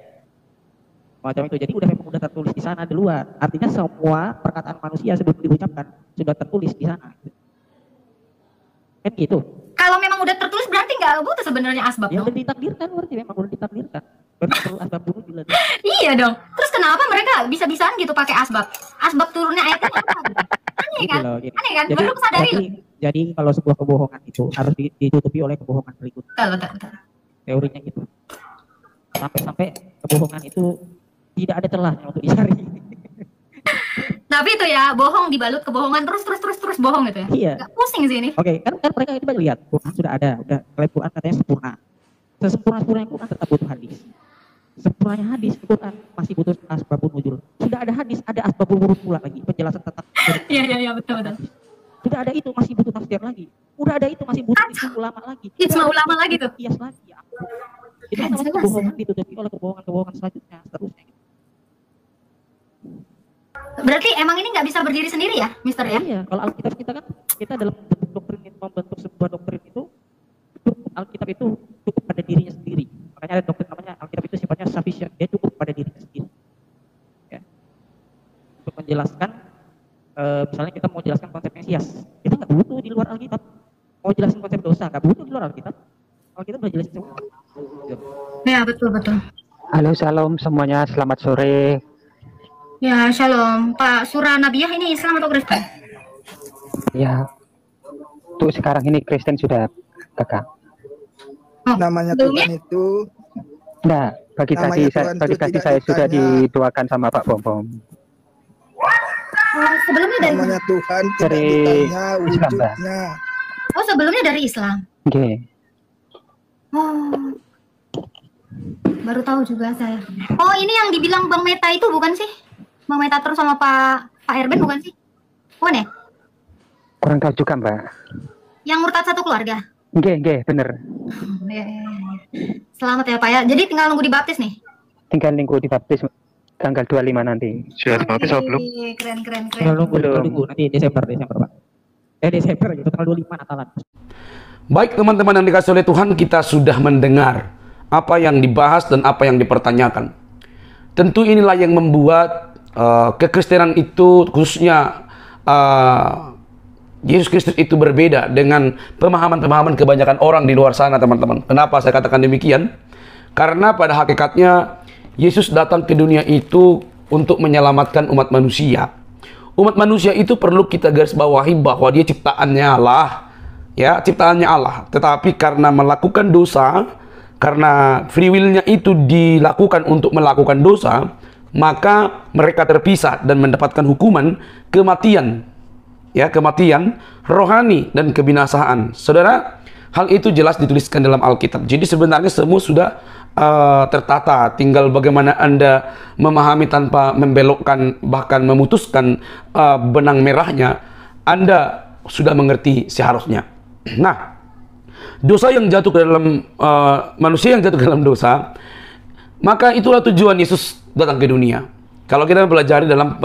Macam itu. Jadi udah tertulis di sana duluan. Artinya semua perkataan manusia sebelum diucapkan sudah tertulis di sana. Kan gitu. Kalau memang udah tertulis berarti nggak butuh sebenarnya asbab Ya dong. udah ditakdirkan, berarti memang udah ditakdirkan. Berarti perlu asbab dulu bila Iya dong. Terus kenapa mereka bisa-bisaan gitu pakai asbab? Asbab turunnya ayatnya apa? Aneh kan? Aneh kan? Baru sadari loh. Jadi kalau sebuah kebohongan itu harus ditutupi oleh kebohongan berikutnya. Betul. Teorinya gitu. Sampai kebohongan itu tidak ada celahnya untuk dicari. Tapi itu ya, bohong dibalut kebohongan terus bohong gitu ya. Iya. Nggak pusing sih ini. Oke, kan mereka itu lihat Quran sudah ada, udah klaim Quran katanya sempurna. Sesempurna-sempurnanya Quran tetap butuh hadis. Sempurnanya hadis Quran masih butuh asbabun nuzul. Sudah ada hadis, ada asbabun nurul pula lagi, penjelasan tentang. Iya betul. Sudah ada itu masih butuh tafsir lagi. Udah ada itu masih butuh ijma ulama lagi. Ijma ulama lagi tuh. Kias lagi ya. Jadi namanya kebohongan ditutupi oleh kebohongan selanjutnya seterusnya. Berarti emang ini nggak bisa berdiri sendiri ya, Mister ya? Iya, kalau Alkitab kita kan, kita dalam doktrin membentuk sebuah doktrin itu, Alkitab itu cukup pada dirinya sendiri. Makanya ada doktrin namanya Alkitab itu sifatnya sufficient, dia cukup pada dirinya sendiri. Ya. Untuk menjelaskan, misalnya kita mau jelaskan konsep Mesias, kita nggak butuh di luar Alkitab. Mau jelasin konsep dosa, nggak butuh di luar Alkitab. Alkitab udah jelasin semua. Ya betul. Halo, shalom semuanya, selamat sore. Ya, shalom. Pak Suranabiyah ini Islam atau Kristen? Ya, untuk sekarang ini Kristen sudah, kakak. Namanya Tuhan itu. Nah, bagi tadi saya sudah didoakan sama Pak Bom. Sebelumnya dari namanya Tuhan tidak dari ditanya Islam, Mbak. wujudnya. Oh, sebelumnya dari Islam. Oke. Oh. Baru tahu juga saya. Oh, ini yang dibilang Bang Meta itu bukan sih? Bang Metatron sama Pak Erben bukan sih? Bukan ya? Kurang tahu juga, Mbak. Yang murtad satu keluarga? Oke, bener. Ya. Selamat ya Pak ya. Jadi tinggal nunggu dibaptis nih? Tinggal nunggu dibaptis tanggal 25 nanti. Sudah dibaptis atau belum? Keren. Nunggu nanti Desember Pak. Desember gitu, tanggal 25 Natalan. Baik teman-teman yang dikasih oleh Tuhan, kita sudah mendengar apa yang dibahas dan apa yang dipertanyakan. Tentu inilah yang membuat kekristenan itu, khususnya Yesus Kristus itu berbeda dengan pemahaman-pemahaman kebanyakan orang di luar sana, teman-teman. Kenapa saya katakan demikian? Karena pada hakikatnya Yesus datang ke dunia itu untuk menyelamatkan umat manusia. Umat manusia itu perlu kita garis bawahi bahwa dia ciptaannya Allah, ya, ciptaannya Allah. Tetapi karena melakukan dosa, karena free will-nya itu dilakukan untuk melakukan dosa, maka mereka terpisah dan mendapatkan hukuman kematian, ya, kematian rohani dan kebinasaan. Saudara, hal itu jelas dituliskan dalam Alkitab. Jadi sebenarnya semua sudah tertata, tinggal bagaimana Anda memahami tanpa membelokkan, bahkan memutuskan benang merahnya. Anda sudah mengerti seharusnya. Nah, dosa yang jatuh ke dalam manusia yang jatuh ke dalam dosa, maka itulah tujuan Yesus datang ke dunia. Kalau kita mempelajari dalam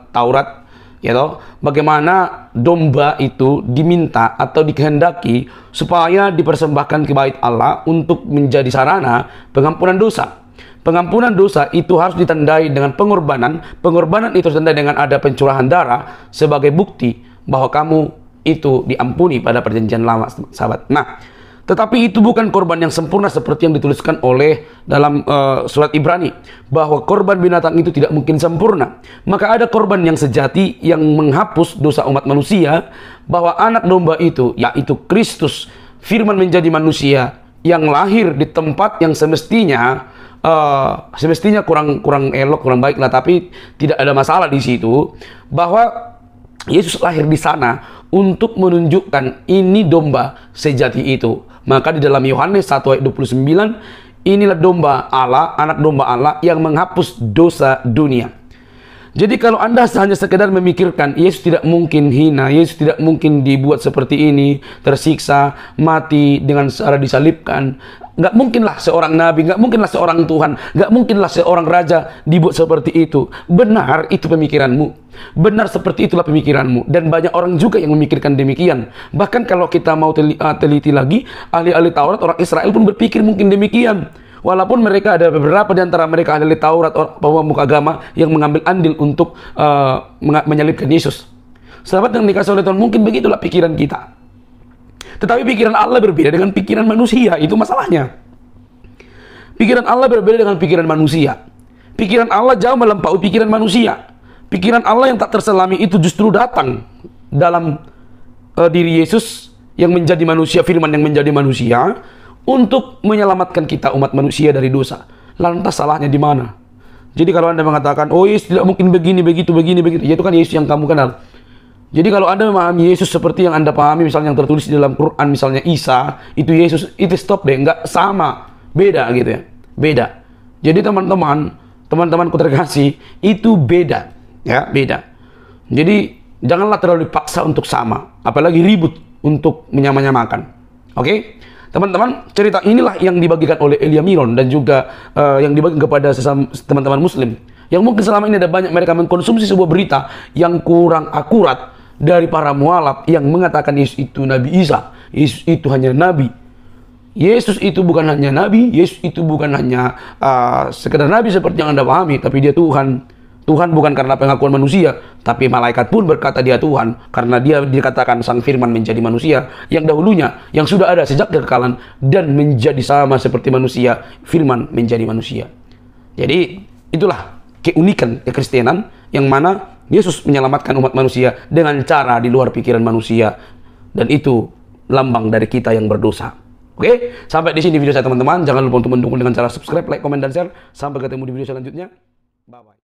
Taurat, ya toh, bagaimana domba itu diminta atau dikehendaki supaya dipersembahkan ke bait Allah untuk menjadi sarana pengampunan dosa. Pengampunan dosa itu harus ditandai dengan pengorbanan. Pengorbanan itu ditandai dengan ada pencurahan darah sebagai bukti bahwa kamu itu diampuni pada perjanjian lama, sahabat. Nah, Tetapi itu bukan korban yang sempurna seperti yang dituliskan oleh dalam surat Ibrani, bahwa korban binatang itu tidak mungkin sempurna. Maka ada korban yang sejati yang menghapus dosa umat manusia, bahwa anak domba itu, yaitu Kristus, firman menjadi manusia, yang lahir di tempat yang semestinya kurang elok, kurang baik lah, tapi tidak ada masalah di situ, bahwa Yesus lahir di sana untuk menunjukkan ini domba sejati itu. Maka di dalam Yohanes 1 ayat 29, inilah domba Allah, anak domba Allah yang menghapus dosa dunia. Jadi kalau Anda hanya sekedar memikirkan Yesus tidak mungkin hina, Yesus tidak mungkin dibuat seperti ini, tersiksa, mati dengan cara disalibkan, nggak mungkinlah seorang nabi, nggak mungkinlah seorang Tuhan, nggak mungkinlah seorang raja dibuat seperti itu. Benar, itu pemikiranmu. Benar, seperti itulah pemikiranmu. Dan banyak orang juga yang memikirkan demikian. Bahkan kalau kita mau teliti lagi, ahli-ahli Taurat, orang Israel pun berpikir mungkin demikian. Walaupun mereka ada beberapa di antara mereka ahli Taurat, pemuka agama yang mengambil andil untuk menyalibkan Yesus. Sahabat yang dikasih oleh Tuhan, mungkin begitulah pikiran kita. Tetapi pikiran Allah berbeda dengan pikiran manusia, itu masalahnya. Pikiran Allah berbeda dengan pikiran manusia. Pikiran Allah jauh melampaui pikiran manusia. Pikiran Allah yang tak terselami itu justru datang dalam diri Yesus yang menjadi manusia, firman yang menjadi manusia, untuk menyelamatkan kita umat manusia dari dosa. Lantas salahnya di mana? Jadi kalau Anda mengatakan, oh Yesus tidak mungkin begini, begitu, ya itu kan Yesus yang kamu kenal. Jadi kalau Anda memahami Yesus seperti yang Anda pahami, misalnya yang tertulis di dalam Quran, misalnya Isa, itu Yesus, itu stop deh, nggak sama, beda gitu ya, beda. Jadi teman-temanku terkasih, itu beda, ya, beda. Jadi janganlah terlalu dipaksa untuk sama, apalagi ribut untuk menyamakan. Oke? Teman-teman, cerita inilah yang dibagikan oleh Elia Miron dan juga yang dibagikan kepada teman-teman Muslim. Yang mungkin selama ini ada banyak mereka mengkonsumsi sebuah berita yang kurang akurat dari para mualaf yang mengatakan Yesus itu Nabi Isa, Yesus itu hanya Nabi. Yesus itu bukan hanya Nabi, Yesus itu bukan hanya sekedar Nabi seperti yang Anda pahami, tapi dia Tuhan. Tuhan bukan karena pengakuan manusia, tapi malaikat pun berkata dia Tuhan, karena dia dikatakan sang firman menjadi manusia, yang dahulunya, yang sudah ada sejak kekekalan, dan menjadi sama seperti manusia, firman menjadi manusia. Jadi, itulah keunikan kekristenan, yang mana Yesus menyelamatkan umat manusia dengan cara di luar pikiran manusia, dan itu lambang dari kita yang berdosa. Oke, sampai di sini video saya teman-teman. Jangan lupa untuk mendukung dengan cara subscribe, like, komen, dan share. Sampai ketemu di video selanjutnya. Bye-bye.